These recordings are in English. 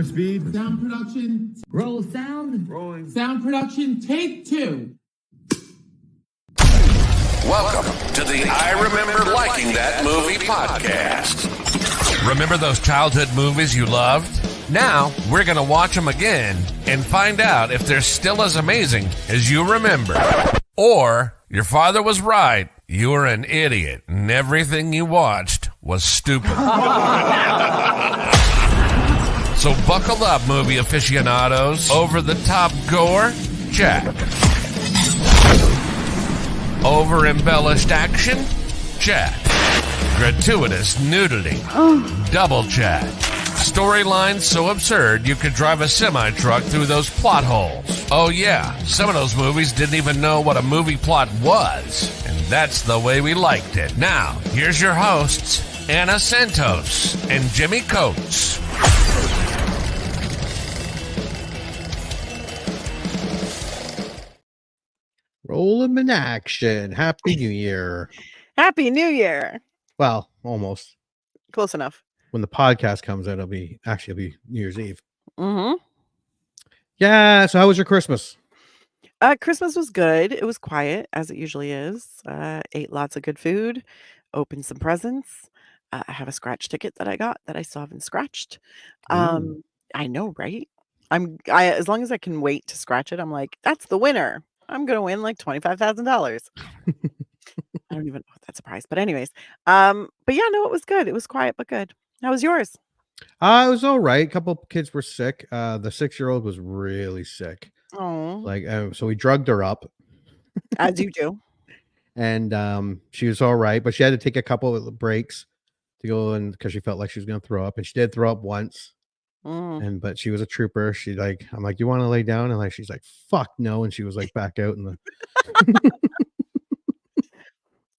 speed. Sound production. Roll sound. Rolling. Sound production. Take 2. Welcome to the I Remember Liking That Movie podcast. Remember those childhood movies you loved? Now, we're going to watch them again and find out if they're still as amazing as you remember. Or, your father was right. You were an idiot, and everything you watched was stupid. So buckle up, movie aficionados. Over-the-top gore? Check. Over-embellished action? Check. Gratuitous nudity? Double check. Storylines so absurd you could drive a semi-truck through those plot holes. Oh yeah, some of those movies didn't even know what a movie plot was. And that's the way we liked it. Now, here's your hosts, Anna Santos and Jimmy Coates. Roll 'em in action. Happy New Year. Happy New Year. Well, almost. Close enough. When the podcast comes out, it'll be New Year's Eve. Mm-hmm. Yeah. So how was your Christmas? Christmas was good. It was quiet, as it usually is. Ate lots of good food. Opened some presents. I have a scratch ticket that I got that I still haven't scratched. Ooh. I know, right? As long as I can wait to scratch it, I'm like, that's the winner. I'm gonna win like $25,000. I don't even know what that's a prize, but anyways. But yeah, no, it was good. It was quiet but good. How was yours? It was all right. A couple of kids were sick. The 6-year-old was really sick. Oh, So we drugged her up, as you do. and she was all right, but she had to take a couple of breaks to go in because she felt like she was going to throw up, and she did throw up once. But she was a trooper. I'm like, you want to lay down? And she's like, fuck no. And she was like back out in the.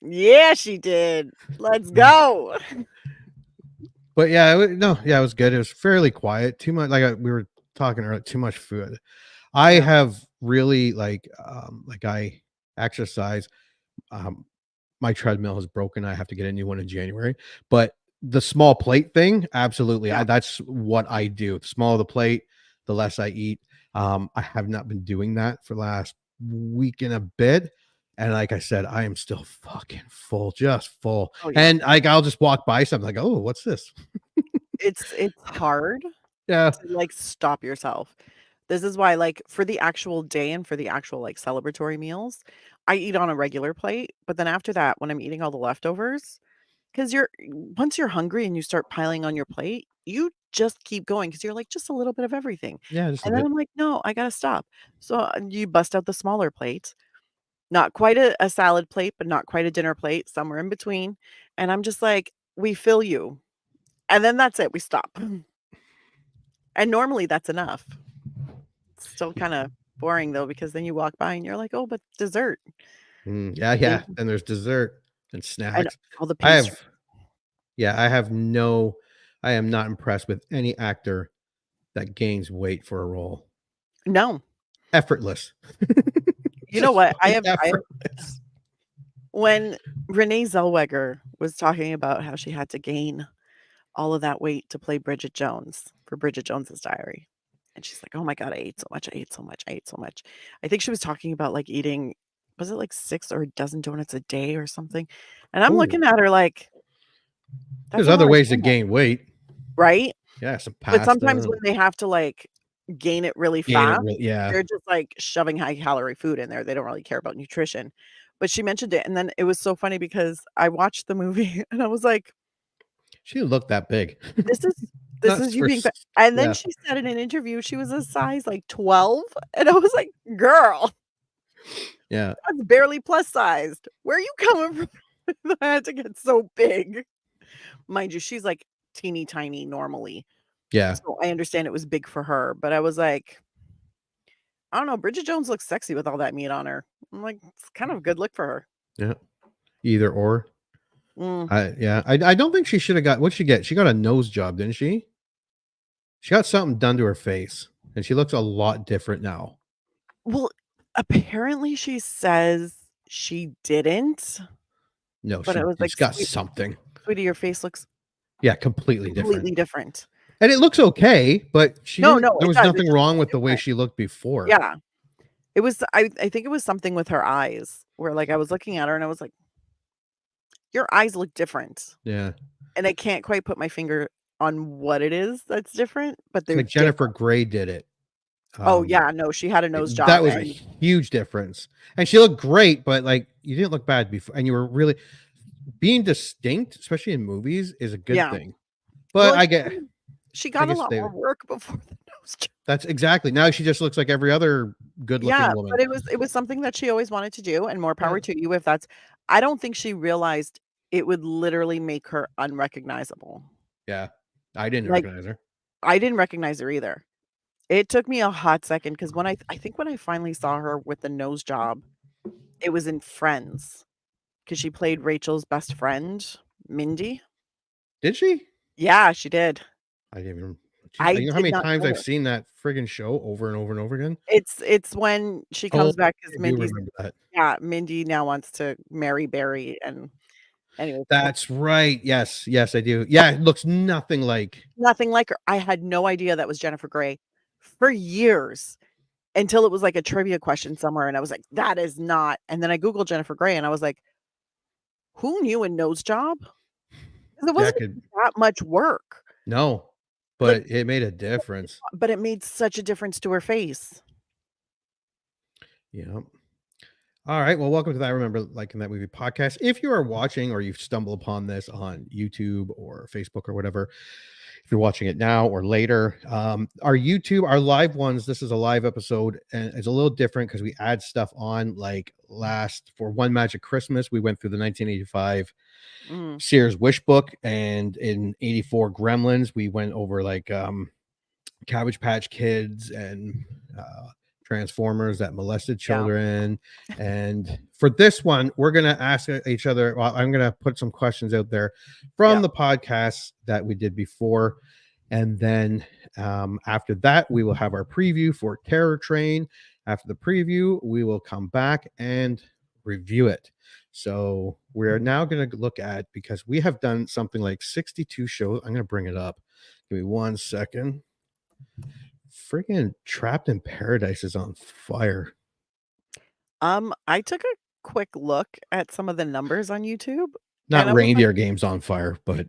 Yeah, she did. Let's go. But yeah, it was good. It was fairly quiet. Too much, we were talking earlier, too much food. I have really I exercise. My treadmill is broken. I have to get a new one in January. But the small plate thing, absolutely. Yeah. That's what I do. The smaller the plate, the less I eat. I have not been doing that for the last week and a bit. And like I said, I am still fucking full, just full. Oh, yeah. And I'll just walk by something like, oh, what's this? It's hard Yeah. to stop yourself. This is why for the actual day and for the actual celebratory meals, I eat on a regular plate. But then after that, when I'm eating all the leftovers, because once you're hungry and you start piling on your plate, you just keep going because you're like just a little bit of everything. Yeah. Just And then I'm like, no, I gotta stop. So you bust out the smaller plate. Not quite a salad plate, but not quite a dinner plate, somewhere in between. And I'm just like, we fill you. And then that's it. We stop. And normally that's enough. It's still kind of boring though, because then you walk by and you're like, oh, but dessert. Yeah. And there's dessert and snacks. All the pastry. I am not impressed with any actor that gains weight for a role. No. Effortless. You know what? I have effortless. When Renee Zellweger was talking about how she had to gain all of that weight to play Bridget Jones for Bridget Jones's Diary. And she's like, oh my God, I ate so much. I think she was talking about eating, was it 6 or a dozen donuts a day or something? And I'm looking at her like, there's other ways to gain weight. Right? Yeah, some pasta. But sometimes when they have to gain it really fast, they're just shoving high calorie food in there. They don't really care about nutrition. But she mentioned it, and then it was so funny because I watched the movie and I was like, she didn't look that big. This is you being fat. And then she said in an interview she was a size 12, and I was like, girl, yeah, that's barely plus sized. Where are you coming from? I had to get so big. Mind you, she's teeny tiny normally. Yeah. So I understand it was big for her, but I was like, I don't know. Bridget Jones looks sexy with all that meat on her. I'm like, it's kind of a good look for her. Yeah. Either or. I don't think she should have got, what'd she get? She got a nose job, didn't she? She got something done to her face, and she looks a lot different now. Well, apparently she says she didn't. No, but it was she's got something. Sweetie, your face looks completely different. And it looks okay, but No, there it was does. It nothing just wrong looks with the way different. she looked before. Yeah. It was I think it was something with her eyes where, like, I was looking at her and I was like, "Your eyes look different." Yeah. And I can't quite put my finger on what it is that's different, but It's they're like Jennifer different. Grey did it. Oh, Um, yeah, no, she had a nose that job was a and huge difference. And she looked great, but like you didn't look bad before, and you were really being distinct, especially in movies, is a good yeah. thing. Well, But and she I got a guess lot more work before the nose job. that's exactly, now she just looks like every other Yeah, good-looking but woman. it was something that she always wanted to do, and more Yeah, power to you if that's I don't think she realized it would literally make her unrecognizable. yeah. I didn't Like, recognize her. I didn't recognize her either. It took me a hot second because when I think when I finally saw her with the nose job, it was in Friends because she played Rachel's best friend, Mindy. Did she? Yeah, she did. I didn't even geez, I you know how did many not times know I've her. seen that friggin' show over and over and over again? It's when she Oh, comes back because I do Mindy's remember that. yeah, Mindy now wants to marry Barry, and anyway, That's right. Yes, yes, I do. Yeah, it looks nothing like nothing like her. I had no idea that was Jennifer Grey for years until it was like a trivia question somewhere, and I was like, "That is not," and then I Googled Jennifer Grey, and I was like, "Who knew a nose job?" 'Cause it that wasn't could that much work. no, Like, but it made a difference. but it made such a difference to her face. Yeah. All right. Well, welcome to that Remember Liking That Movie podcast. If you are watching or you've stumbled upon this on YouTube or Facebook or whatever, if you're watching it now or later, our YouTube, our live ones, this is a live episode and it's a little different because we add stuff on like last for One Magic Christmas. We went through the 1985 Mm, Sears Wish Book, and in 84 Gremlins, we went over like Cabbage Patch Kids and Transformers that molested yeah, children. And for this one, we're going to ask each other. Well, I'm going to put some questions out there from yeah, the podcasts that we did before. And then after that, we will have our preview for Terror Train. After the preview, we will come back and review it. So we're now going to look at, because we have done something like 62 shows. I'm going to bring it up. Give me 1 second. Freaking Trapped in Paradise is on fire. I took a quick look at some of the numbers on YouTube, and Not I was like, Reindeer Games on fire, but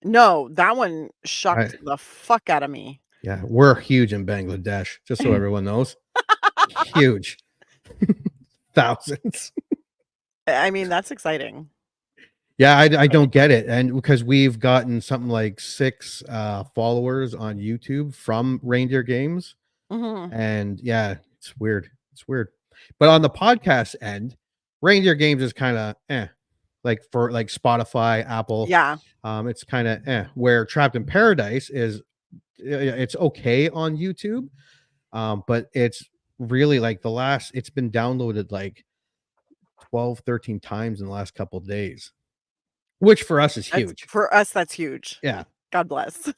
"No, that one I shocked the fuck out of me." yeah, we're huge in Bangladesh, just so everyone knows. Huge. Thousands. I mean, that's exciting. Yeah, I don't get it. And because we've gotten something like 6 followers on YouTube from Reindeer Games. Mhm. And yeah, it's weird. It's weird. But on the podcast end, Reindeer Games is kind of like for like Spotify, Apple. Yeah, It's kind of where Trapped in Paradise is it's okay on YouTube. But it's really like it's been downloaded like 12, 13 times in the last couple of days, which for us is that's huge. for us, that's huge. Yeah. God bless.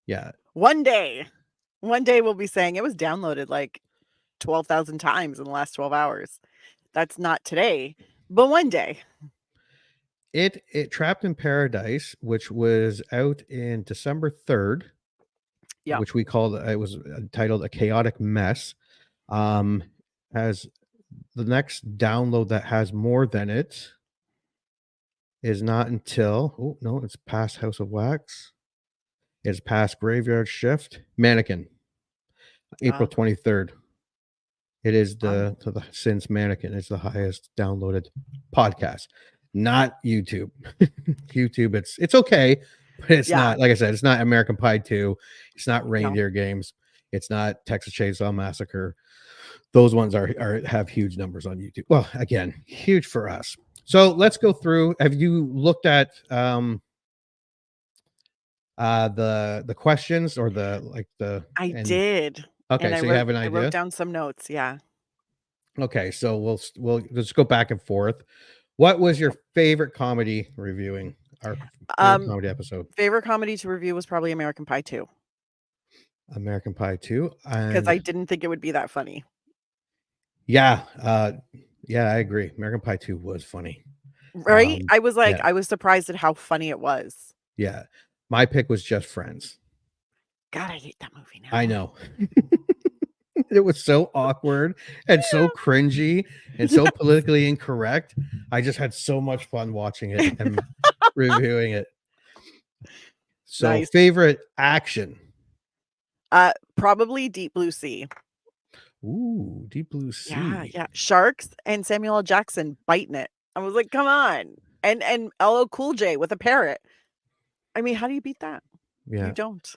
Yeah. One day, one day we'll be saying it was downloaded like 12,000 times in the last 12 hours. That's not today, but one day. It Trapped in Paradise, which was out in December 3rd, Yeah. which we called it was titled A Chaotic Mess. Has the next download that has more than it is not until oh no, it's past House of Wax. It's past Graveyard Shift. Mannequin, April Uh, 23rd. It is wow. the since Mannequin is the highest downloaded podcast, not YouTube. YouTube, it's okay, but it's Yeah. not, like I said, it's not American Pie 2, it's not No. Reindeer Games, it's not Texas Chainsaw Massacre. Those ones are have huge numbers on YouTube. Well, again, huge for us. So let's go through. Have you looked at the questions or the like the I and did. And okay, so you have an I wrote idea? down some notes. Yeah. Okay, so we'll just go back and forth. What was your favorite comedy reviewing? Our favorite Um, comedy episode? favorite comedy to review was probably American Pie 2 American Pie 2. because And I didn't think it would be that funny. yeah, yeah, I agree. American Pie 2 was funny. Right? I was like, Yeah, I was surprised at how funny it was. yeah. My pick was Just Friends. God, I hate that movie now. I know. It was so awkward and so cringy and so politically incorrect. I just had so much fun watching it and reviewing it. So, Nice. favorite action. Probably Deep Blue Sea. Ooh, Deep Blue Yeah, Sea. yeah. Sharks and Samuel L. Jackson biting it. I was like, come on. And LL Cool J with a parrot. I mean, how do you beat that? You Yeah. don't.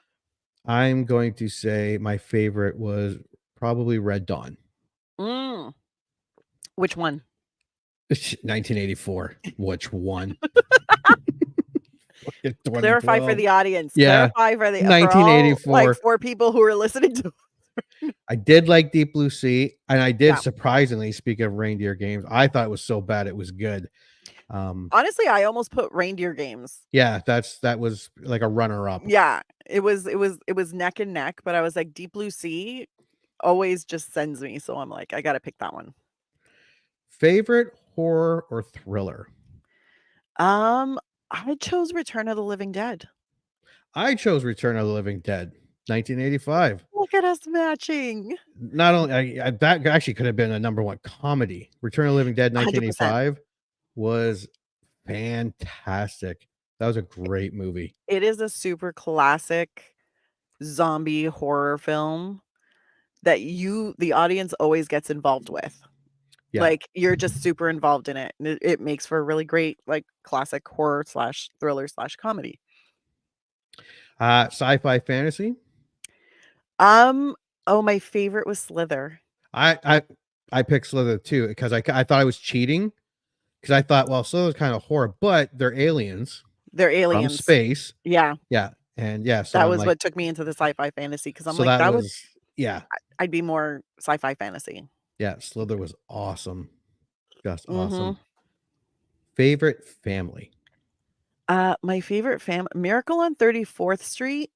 I'm going to say my favorite was probably Red Dawn. Mm. Which one? 1984. Which one? Clarify for 2012. the audience. Yeah. Clarify for the for all like 1984. 4 people who are listening to. I did like Deep Blue Sea, and I did Yeah. surprisingly, speaking of reindeer games, I thought it was so bad it was good. Honestly, I almost put Reindeer Games. Yeah, that was like a runner up. Yeah, it was neck and neck, but I was like Deep Blue Sea always just sends me, so I'm like, I got to pick that one. Favorite horror or thriller? I chose Return of the Living Dead. I chose Return of the Living Dead, 1985. Look at us matching. Not only that actually could have been a number one comedy. Return of the Living Dead, 100%. 1985 was fantastic. That was a great movie. It is a super classic zombie horror film that the audience always gets involved with. Yeah. Like, you're just super involved in it, and it makes for a really great, like, classic horror/thriller/comedy. Sci-fi fantasy. Oh, my favorite was Slither. I picked Slither too because I thought I was cheating because I thought, well, Slither's kind of horror, but they're aliens They're from aliens. space. Yeah, Yeah, and yeah, so that I'm was like, what took me into the sci-fi fantasy because I'm so like, that that would was yeah, I'd be more sci-fi fantasy. yeah. Slither was awesome, just Mhm. awesome. Favorite family. My favorite Miracle on 34th Street,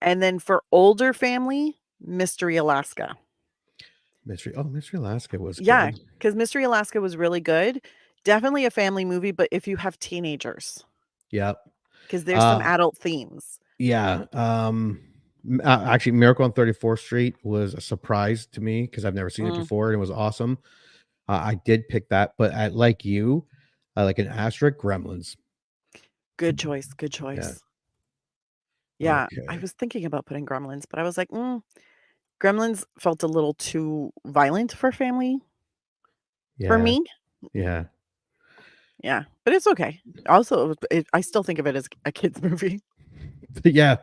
and then for older family, Mystery Alaska. Mystery Alaska was Yeah, good. because Mystery Alaska was really good. Definitely a family movie, but if you have teenagers, Yep. because there's some adult themes. Yeah. Actually, Miracle on 34th Street was a surprise to me because I've never seen it before, and it was awesome. I did pick that, but I like you. I like an asterisk. Gremlins. Good choice, good choice. Yeah, I Okay. was thinking about putting Gremlins, but I was like, Gremlins felt a little too violent for family for Yeah. me. Yeah. Yeah, but it's okay. Also, I still think of it as a kids movie. Yeah.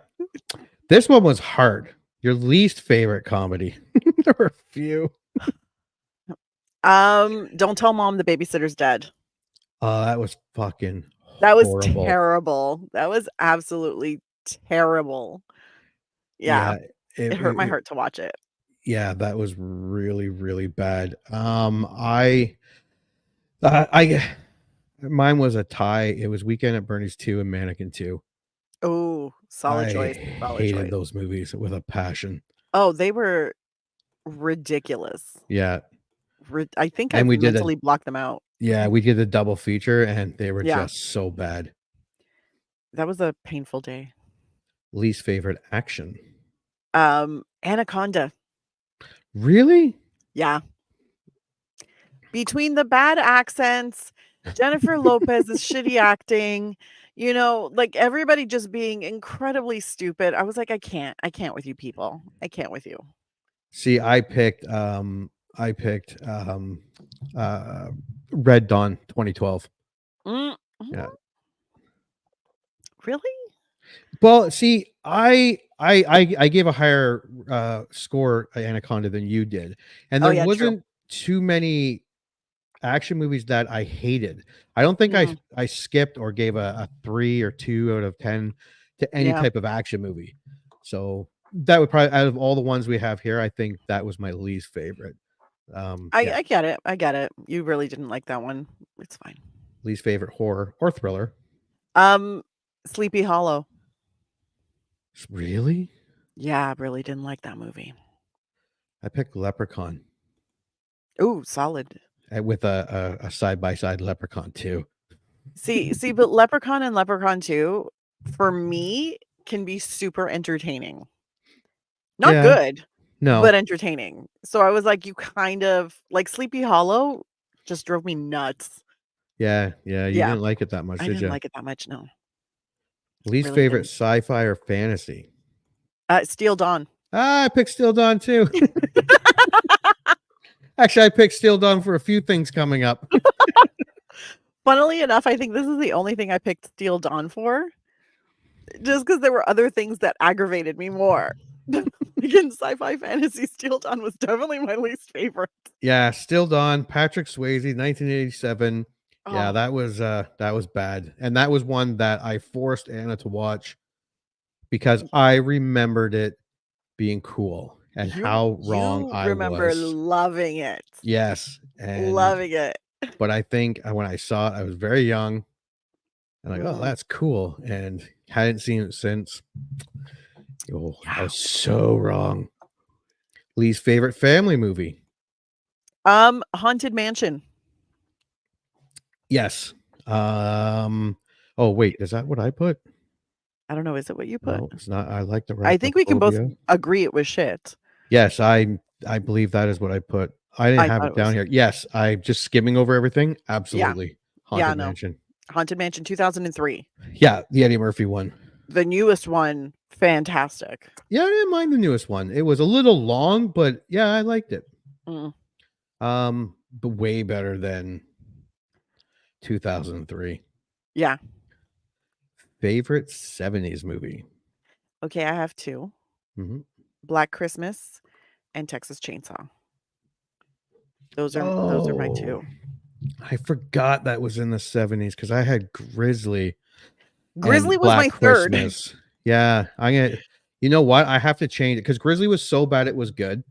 This one was hard. Your least favorite comedy. There were a few. Don't Tell Mom the Babysitter's Dead. That was fucking That was horrible. terrible. That was absolutely terrible. Yeah, it hurt my heart to watch it. Yeah, that was really, really bad. Mine was a tie. It was Weekend at Bernie's 2 and Mannequin 2. Oh, solid I choice, solid hated choice. those movies with a passion. Oh, they were ridiculous. Yeah. I think And I've we did mentally blocked them out. we did a double feature and they were Yeah. just so bad. That was a painful day. Least favorite action. Anaconda. Really? Yeah. Between the bad accents, Jennifer Lopez's shitty acting, like everybody just being incredibly stupid. I was like, I can't with you people. I can't with you. See, I picked Red Dawn 2012. Yeah. Really? Well, see, I gave a higher score Anaconda than you did, and there yeah, true. wasn't too many action movies that I hated. I don't think I skipped or gave a 3 or 2 out of 10 to any Yeah. type of action movie. So that would probably, out of all the ones we have here, I think that was my least favorite. Yeah. I get it. I get it. You really didn't like that one. It's fine. Least favorite horror or thriller. Sleepy Hollow. Really? Yeah, I really didn't like that movie. I picked Leprechaun Ooh, solid. with a side-by-side Leprechaun too. See, but Leprechaun and Leprechaun 2, for me, can be super entertaining. Not Yeah. good, No. but entertaining. So I was like, you kind of like Sleepy Hollow just drove me nuts. Yeah. Yeah. You Yeah, didn't like it that much, I did didn't you? like it that much. No, Least really favorite didn't. sci-fi or fantasy? Steel Dawn. I picked Still Dawn too. Actually, I picked Still Dawn for a few things coming up. Funnily enough, I think this is the only thing I picked Steel Dawn for, just because there were other things that aggravated me more. Like in sci-fi fantasy, Steel Dawn was definitely my least favorite. Yeah, Still Dawn, Patrick Swayze, 1987. Yeah, Oh, that was bad. And that was one that I forced Anna to watch because I remembered it being cool and how wrong you I remember was. loving it. Yes. And Loving it. but I think when I saw it, I was very young and like, oh, Mm, that's cool. And hadn't seen it since. Oh, I yeah. was so wrong. Least favorite family movie. Haunted Mansion. Yes. Oh wait, is that what I put? I don't know, is it what you put? No, it's not. I like the I think we can both Arachnophobia. agree it was shit. Yes, I believe that is what I put. I didn't I have thought it it down was here. Yes, I'm just skimming over everything. yeah. Absolutely. Yeah, Haunted no. Mansion. Haunted Mansion 2003. Yeah, the Eddie Murphy one. The newest one, fantastic. Yeah, I didn't mind the newest one. It was a little long, but yeah, I liked it. Mm, But way better than 2003. yeah. Favorite 70s movie. Okay, I have 2. Mhm. Black Christmas and Texas Chainsaw. Those are my Oh, 2. I forgot that was in the 70s because I had Grizzly Grizzly and was Black my 3rd. Christmas. Yeah, I'm gonna. You know what? I have to change it because Grizzly was so bad it was good.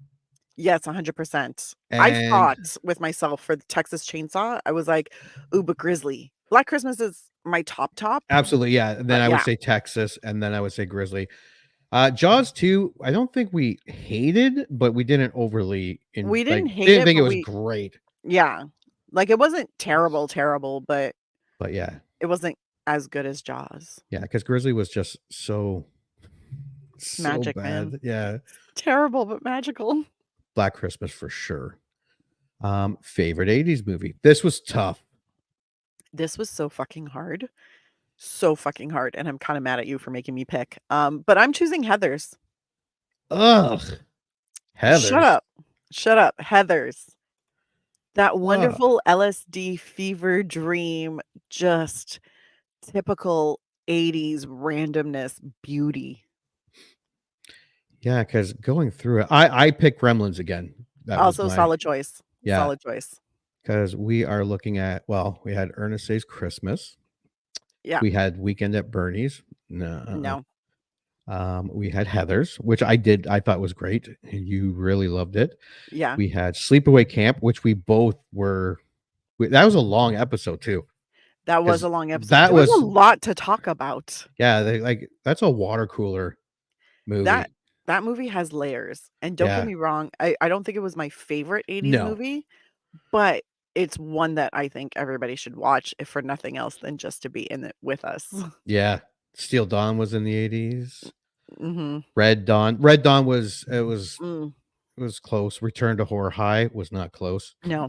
Yes, 100%. I And fought with myself for the Texas Chainsaw. I was like, "Ooh, but Grizzly." Black Christmas is my top, absolutely, yeah. And then but I would yeah, say Texas, and then I would say Grizzly. Jaws 2, I don't think we hated, but we didn't overly we didn't like hate didn't it, think it but was great. yeah. Like, it wasn't terrible, but But yeah, it wasn't as good as Jaws. yeah, because Grizzly was just so It's so magic, man. bad. Yeah. Terrible, but magical. Black Christmas for sure. Favorite 80s movie. This was tough. This was so fucking hard. So fucking hard, and I'm kinda mad at you for making me pick. But I'm choosing Heathers. Ugh. Shut Heathers. up. Shut up. Heathers. That Ugh. wonderful LSD fever dream, just typical 80s randomness beauty. Yeah, because going through it, I picked Gremlins again. That was Also my solid choice. yeah, Solid choice. because we are looking at we had Ernest Saves Christmas. Yeah. We had Weekend at Bernie's. No. No. We had Heather's, which I thought was great, and you really loved it. Yeah. We had Sleepaway Camp, which we both were. That was a long episode too, That was because a long episode. that There was a was lot to talk about. yeah, that's a water cooler That movie. that movie has layers, and don't get Yeah, me wrong, I don't think it was my favorite 80s no, movie, but it's one that I think everybody should watch if for nothing else than just to be in it with us. yeah. Steel Dawn was in the 80s. Mhm. Red Dawn. Red Dawn was it was Mm, it was close. Return to Horror High was not close. no.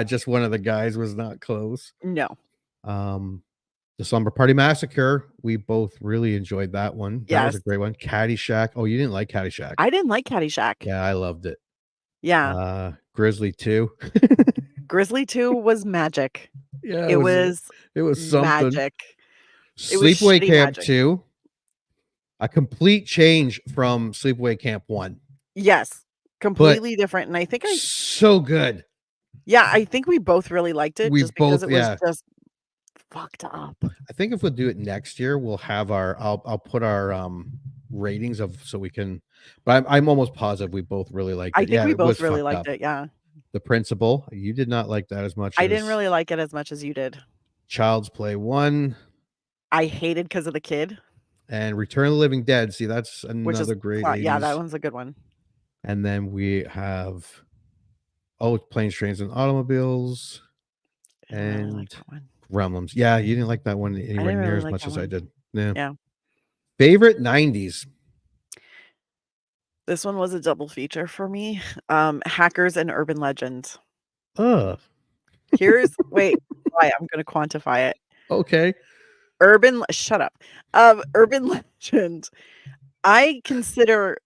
Just one of the guys was not close. No. Um, the Slumber Party Massacre. We both really enjoyed that one. That was Yes. a great one. Caddyshack. Oh, you didn't like Caddyshack? I didn't like Caddyshack. Yeah, I loved it. Yeah. Grizzly 2. Grizzly 2 was magic. Yeah, It was it was something. magic. It was Sleepaway shitty Camp magic. 2. A complete change from Sleepaway Camp 1. Yes. But Completely different, and I think so good. I think we both really liked it We just because both it was yeah. just fucked up. I think if we'll do it next year, we'll have I'll put our ratings of so we can but I'm almost positive we both really liked I it. think Yeah, we it was both really fucked liked up. it, yeah. The Principal, you did not like that as much I didn't as really like it as much as you did. Child's Play 1 I hated because of the kid, and Return of the Living Dead. See, that's which is another great yeah, that 80s. one's a good one. And then we have Planes, Trains, and Automobiles I didn't really like and that one. Gremlins. Yeah, you didn't like that one I anywhere didn't near really as like much that as I one. did. Yeah. Yeah. Favorite 90s. This one was a double feature for me. Hackers and Urban Legend. Ugh. Wait, why? I'm gonna quantify it. Okay. Shut up. Urban Legend. I consider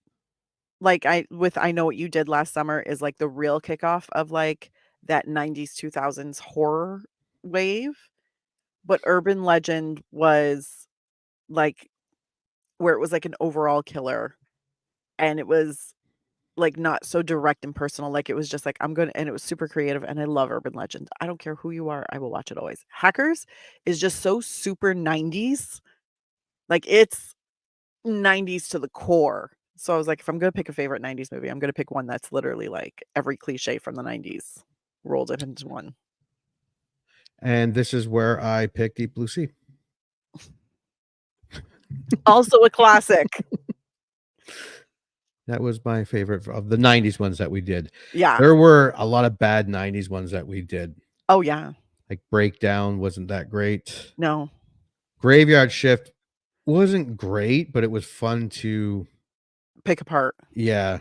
I Know What You Did Last Summer is like the real kickoff of like that 90s 2000s horror wave, but Urban Legend was like where it was like an overall killer, and it was like not so direct and personal. Like it was just like and it was super creative, and I love Urban Legend. I don't care who you are, I will watch it always. Hackers is just so super 90s. Like it's 90s to the core. So I was like, if I'm gonna pick a favorite 90s movie, I'm gonna pick one that's literally like every cliche from the 90s rolled up into one. And this is where I picked Deep Blue Sea. Also a classic. That was my favorite of the 90s ones that we did. Yeah. There were a lot of bad 90s ones that we did. Oh yeah. Like Breakdown wasn't that great. No. Graveyard Shift wasn't great, but it was fun to Pick apart. Yeah.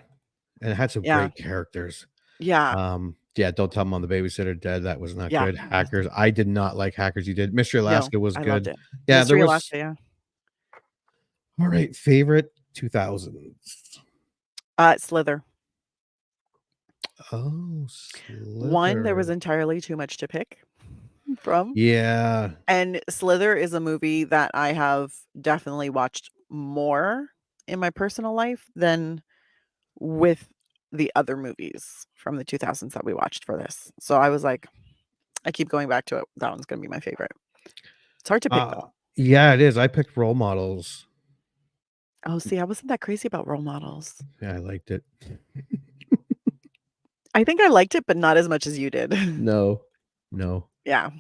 And it had some Yeah. great characters. Yeah. Yeah, Don't Tell Mom the Babysitter Dead. That was not Yeah. good. Hackers. I did not like Hackers. You did. Mystery Alaska was I good. loved it. Yeah, Mystery there was. Alaska, yeah. All right, favorite 2000s. Slither. Oh, One, there was Slither. entirely too much to pick from. Yeah. And Slither is a movie that I have definitely watched more in my personal life than with the other movies from the 2000s that we watched for this. So I was like, I keep going back to it. That one's going to be my favorite. It's hard to pick though. Yeah, it is. I picked Role Models. Oh, see, I wasn't that crazy about Role Models. Yeah, I liked it. I think I liked it, but not as much as you did. No. Yeah.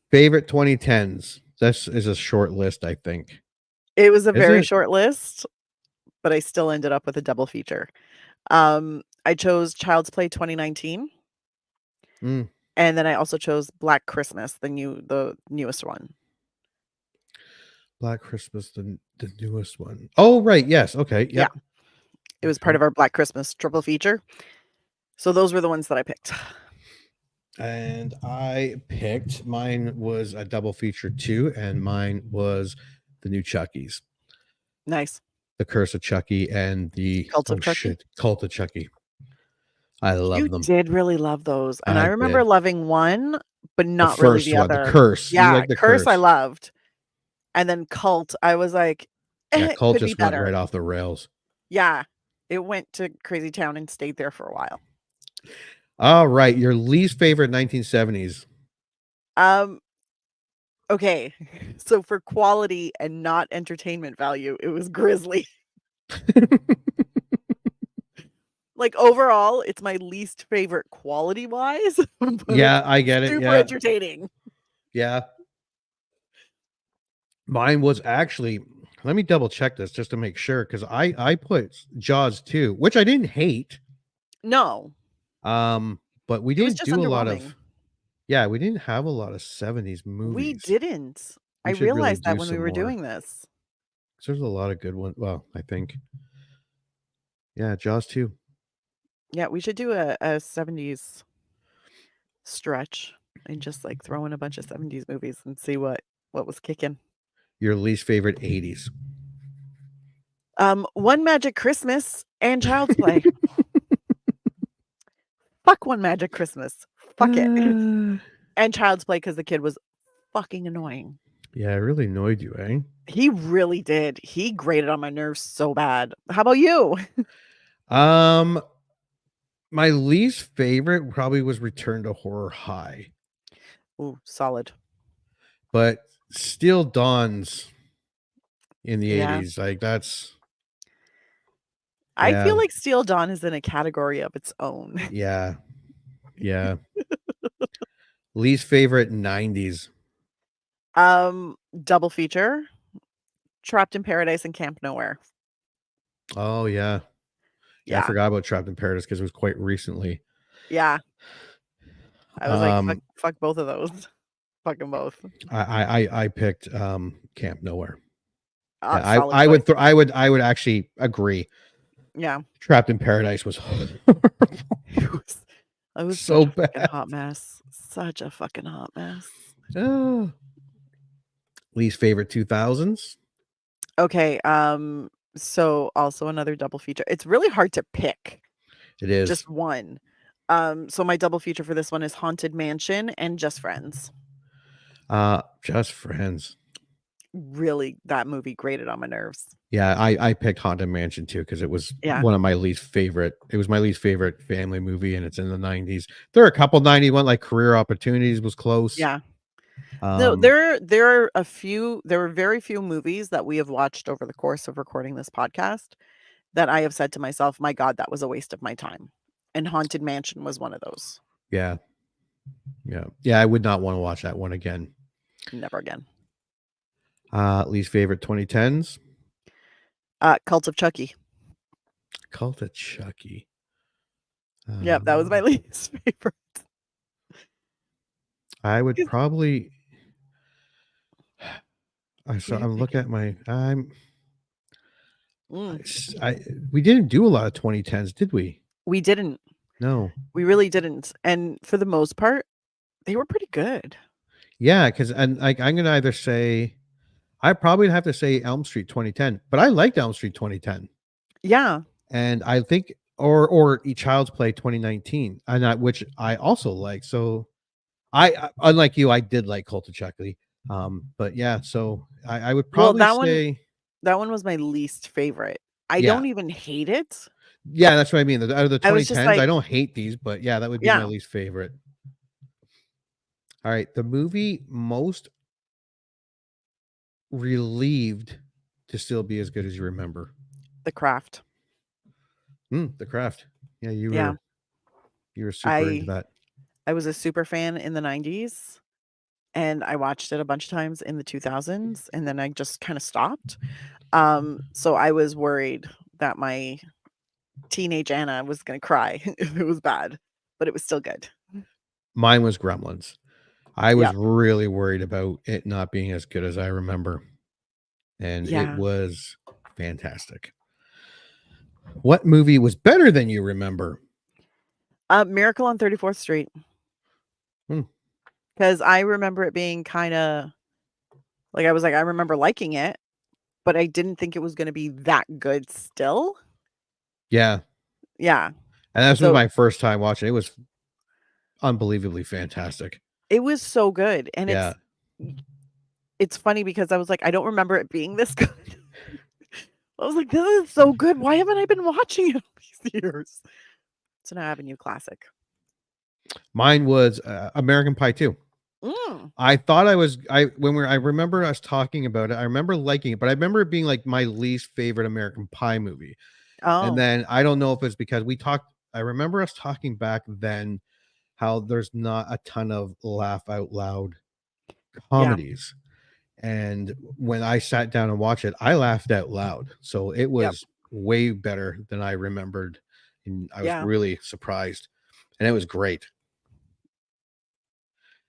Favorite 2010s. This is a short list, I think. It was a Is very it? short list, but I still ended up with a double feature. I chose Child's Play 2019. Mm. And then I also chose Black Christmas, the newest one. Black Christmas, the newest one. Oh, right. Yes. Okay. Yep. Yeah. It was part of our Black Christmas triple feature. So those were the ones that I picked. And mine was a double feature too, and mine was the new Chuckies. Nice. The Curse of Chucky and the Cult of Chucky? Cult of Chucky. I love them. You did really love those. And I remember did. loving one, but not the really first the one, other. the Curse. Yeah, You like the Curse I loved. And then Cult, I was like, Yeah, Cult could be just went better. right off the rails. Yeah. It went to Crazy Town and stayed there for a while. All right. Your least favorite 1970s. Okay. So for quality and not entertainment value, it was Grizzly. Like overall, it's my least favorite quality wise. Yeah, I get it. Super Yeah. entertaining. Yeah. Mine was actually, let me double check this just to make sure, because I put Jaws 2, which I didn't hate. No. But we It was didn't just do a lot underwhelming. of, yeah, we didn't have a lot of 70s movies. We didn't. We I should really realized that do when we some were more. doing this. There's a lot of good ones. Well, I think. Yeah, Jaws 2. Yeah, we should do a 70s stretch and just like throw in a bunch of 70s movies and see what was kicking. Your least favorite 80s. One Magic Christmas and Child's Play. Fuck One Magic Christmas. Fuck it. And Child's Play because the kid was fucking annoying. Yeah, it really annoyed you, eh? He really did. He grated on my nerves so bad. How about you? My least favorite probably was Return to Horror High. Ooh, solid. But Steel Dawn's in the Yeah. 80s. Like that's I Yeah. feel like Steel Dawn is in a category of its own. Yeah. Yeah. Least favorite 90s. Double feature. Trapped in Paradise and Camp Nowhere. Oh yeah. I Yeah. forgot about Trapped in Paradise because it was quite recently. Yeah. I was like, fuck both of those. Fuck them both. I picked Camp Nowhere. Solid I choice. would actually agree. Yeah. Trapped in Paradise was It was so such a fucking bad. hot mess. Such a fucking hot mess. Ah. Least favorite 2000s? Okay, so also another double feature. It's really hard to pick It is. just one. So my double feature for this one is Haunted Mansion and Just Friends. Just Friends. Really, that movie grated on my nerves. Yeah, I picked Haunted Mansion too because it was Yeah. one of my least favorite. It was my least favorite family movie, and it's in the 90s. There are a couple 91 like Career Opportunities was close. Yeah. No, Um, there are very few movies that we have watched over the course of recording this podcast that I have said to myself, "My God, that was a waste of my time." And Haunted Mansion was one of those. yeah, yeah. I would not want to watch that one again. Never again. Least favorite 2010s? Cult of Chucky. Cult of Chucky. Yep, that was my least favorite. I would 'Cause probably. Who do you I'm think? looking at my. Mm. We didn't do a lot of 2010s, did we? We didn't. No. We really didn't, and for the most part, they were pretty good. Yeah, because and like I'm gonna either say I probably have to say Elm Street 2010, but I liked Elm Street 2010, Yeah. and I think or Child's Play 2019, and which I also like. So unlike you, I did like Cult of Chucky. But yeah, so I would Well, probably say that one was my least favorite. I yeah, don't even hate it. yeah, that's what I mean. Out of the I was just 2010s, I like, don't hate these, but yeah, that would be my yeah, least favorite. All right, the movie most relieved to still be as good as you remember. The Craft. The Craft. Yeah, you Yeah. were super into I that. I was a super fan in the 90s, and I watched it a bunch of times in the 2000s, and then I just kinda stopped. So I was worried that my teenage Anna was gonna cry if it was bad, but it was still good. Mine was Gremlins. I was Yep. really worried about it not being as good as I remember, and it Yeah. was fantastic. What movie was better than you remember? Miracle on 34th Street, Hmm. because I remember it being kinda like, I was like, I remember liking it, but I didn't think it was gonna be that good still. Yeah, Yeah. and this was So my first time watching. It was unbelievably fantastic. it was so good, and Yeah, it's funny because I was like, I don't remember it being this good. I was like, "This is so good. Why haven't I been watching it all these years?" So now I have a new classic. mine was American Pie 2. Mm. I thought I remember us talking about it. I remember liking it, but I remember it being like my least favorite American Pie movie. And Oh, then I don't know if it's because I remember us talking back then how there's not a ton of laugh out loud yeah. comedies. And when I sat down and watched it, I laughed out loud. So it Yep. was way better than I remembered. And I was Yeah. really surprised. And it was great.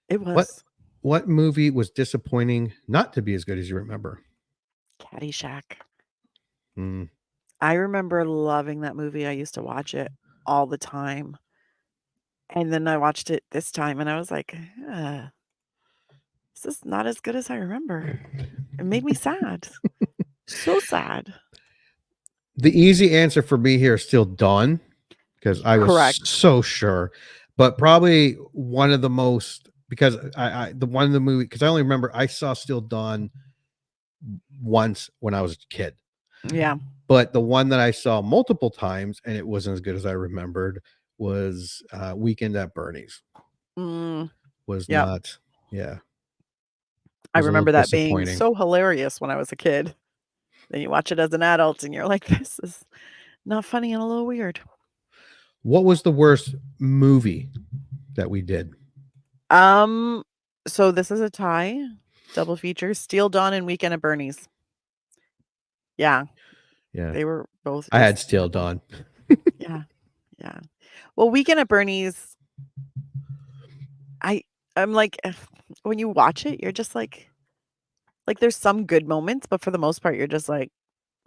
It What was. what movie was disappointing not to be as good as you remember? Caddyshack. Hmm. I remember loving that movie. I used to watch it all the time. And then I watched it this time and I was like, this is not as good as I remember. It made me sad. So sad. The easy answer for me here is still Dawn because I was Correct. so sure, but probably one of the most because the one of the movie because I only remember I saw Still Dawn once when I was a kid, Yeah. but the one that I saw multiple times and it wasn't as good as I remembered was Weekend at Bernie's. Mm, Was yep. not, yeah, I was a little remember that being disappointing. so hilarious when I was a kid. Then you watch it as an adult and you're like, this is not funny and a little weird. What was the worst movie that we did? Um, so this is a tie, double feature, Steel Dawn and Weekend at Bernie's. Yeah, Yeah, they were both I had just Still terrible. Dawn. Yeah, yeah. Well, Weekend at Bernie's, I I'm like, when you watch it, you're just like there's some good moments, but for the most part, you're just like,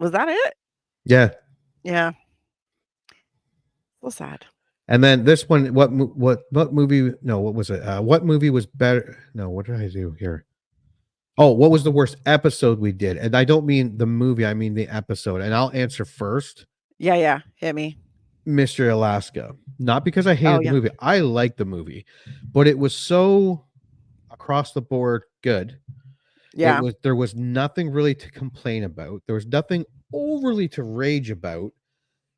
was that it? Yeah, Yeah. So sad. And then this one, what movie? No, what was it? What movie was better? No, what did I do here? Oh, what was the worst episode we did? And I don't mean the movie, I mean the episode. And I'll answer first. Yeah. Hit me. Mystery Alaska. Not because I Oh, hated the yeah. movie. I liked the movie, but it was so across the board good. Yeah. There was nothing really to complain about. There was nothing overly to rage about.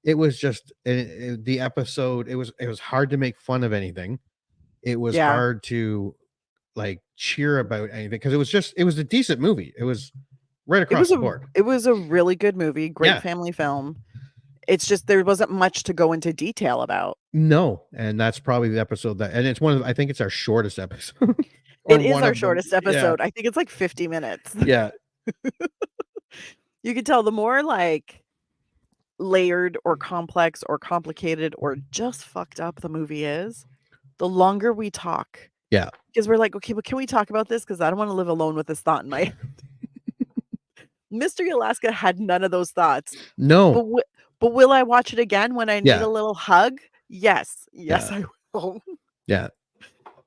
It was just the episode. It was hard to make fun of anything. It was Yeah. hard to like cheer about anything because it was a decent movie. It was right across the board. It was a really good movie, great Yeah. family film. It's just there wasn't much to go into detail about. No, and that's probably the episode and it's one of I think it's our shortest episode. It is our shortest episode. Yeah. I think it's like 50 minutes. Yeah. You can tell the more like layered or complex or complicated or just fucked up the movie is, the longer we talk. Yeah. Because we're like, okay, but can we talk about this? Because I don't want to live alone with this thought in my head. Mystery Alaska had none of those thoughts. No. But will I watch it again when I need a little hug? Yes. Yes, Yeah. I will. Yeah.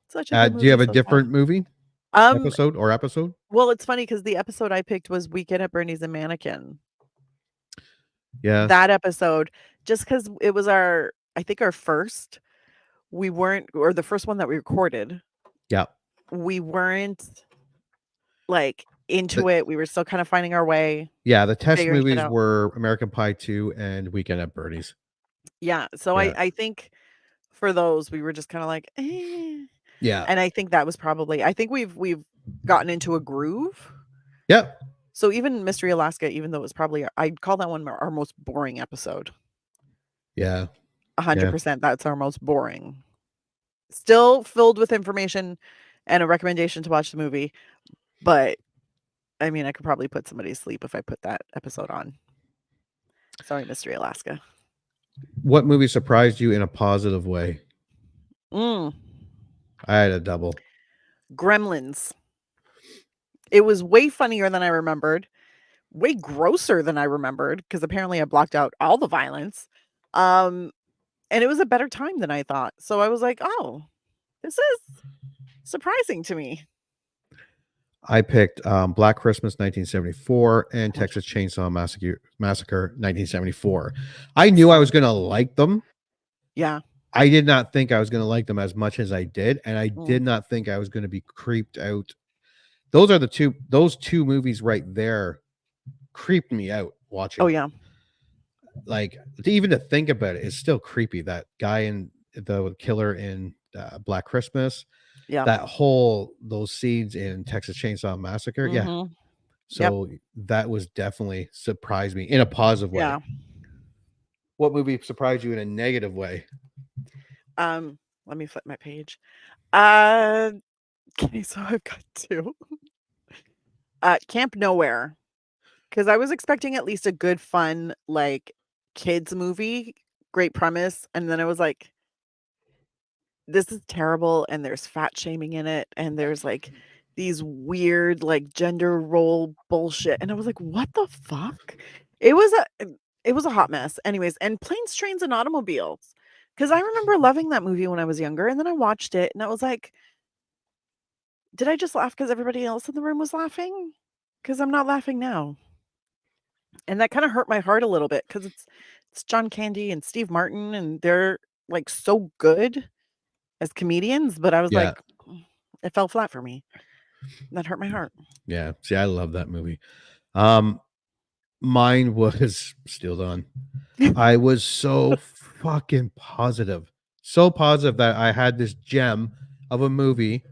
Such a good movie. Do you have a different movie episode? Well, it's funny because the episode I picked was Weekend at Bernie's and Mannequin. Yeah. That episode, just because it was I think our first, or the first one that we recorded. Yeah. We weren't like into it. We were still kind of finding our way. Yeah. The test figuring shit movies out. were American Pie 2 and Weekend at Bernie's. Yeah. So Yeah. I think for those, we were just kind of like, eh. Yeah. And I think that was probably, I think we've gotten into a groove. Yeah. So even Mystery Alaska, even though it was probably, I'd call that one our most boring episode. Yeah. 100%. That's our most boring. Still filled with information and a recommendation to watch the movie. But I mean, I could probably put somebody to sleep if I put that episode on. Sorry, Mystery Alaska. What movie surprised you in a positive way? I had a double. Gremlins. It was way funnier than I remembered. Way grosser than I remembered because apparently I blocked out all the violence. And it was a better time than I thought. So I was like, oh, this is surprising to me. I picked Black Christmas 1974 and Texas Chainsaw Massacre 1974. I knew I was going to like them. Yeah. I did not think I was going to like them as much as I did. And I did not think I was going to be creeped out. Those two movies right there creeped me out watching. Oh, yeah. Like, even to think about it is still creepy. That guy in the killer in Black Christmas. Yeah. Those scenes in Texas Chainsaw Massacre. Yeah. So that was definitely surprised me in a positive way. Yeah. What movie surprised you in a negative way? Let me flip my page. Okay, so I've got two. Camp Nowhere. Because I was expecting at least a good, fun, like kids movie, great premise, and then I was like, this is terrible, and there's fat shaming in it, and there's like these weird like gender role bullshit, and I was like, what the fuck? It was a hot mess. Anyways, and Planes, Trains, and Automobiles. Because I remember loving that movie when I was younger, and then I watched it, and I was like, did I just laugh because everybody else in the room was laughing? Because I'm not laughing now. And that kind of hurt my heart a little bit because it's John Candy and Steve Martin, and they're like so good as comedians, but I was like, it fell flat for me. That hurt my heart. Yeah. See, I love that movie. Mine was Steel Dawn. I was so fucking positive. So positive that I had this gem of a movie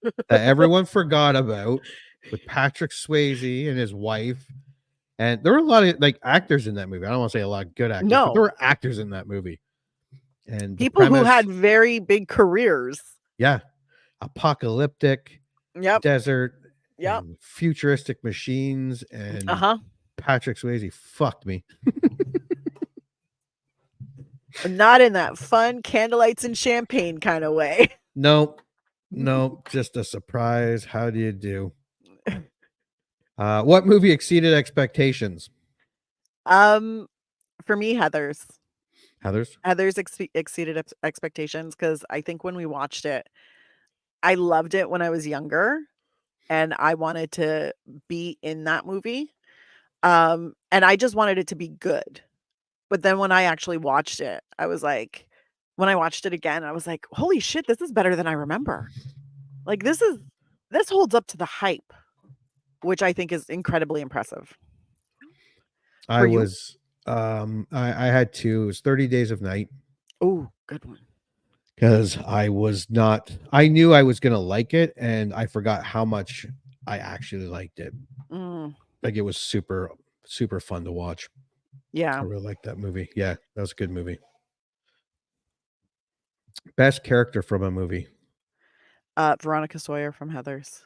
that everyone forgot about with Patrick Swayze and his wife. And there were a lot of like actors in that movie. I don't want to say a lot of good actors, but there were actors in that movie. And people who had very big careers. Yeah. Apocalyptic. Desert. Yep. Futuristic machines. And Patrick Swayze fucked me. Not in that fun candlelights and champagne kind of way. No, just a surprise. How do you do? What movie exceeded expectations? For me, Heathers. Heather's. Heather's exceeded expectations because I think when we watched it, I loved it when I was younger, and I wanted to be in that movie, and I just wanted it to be good. But then when I actually watched it, I was like when I watched it again, I was like, "Holy shit, this is better than I remember." Like, this holds up to the hype, which I think is incredibly impressive. I For you? was I had two. It was 30 Days of Night Oh, good one. because I knew I was gonna like it, and I forgot how much I actually liked it. Mm, Like it was super, super fun to watch. I yeah. really liked that movie. Yeah, that was a good movie. Best character from a movie. Veronica Sawyer from Heathers.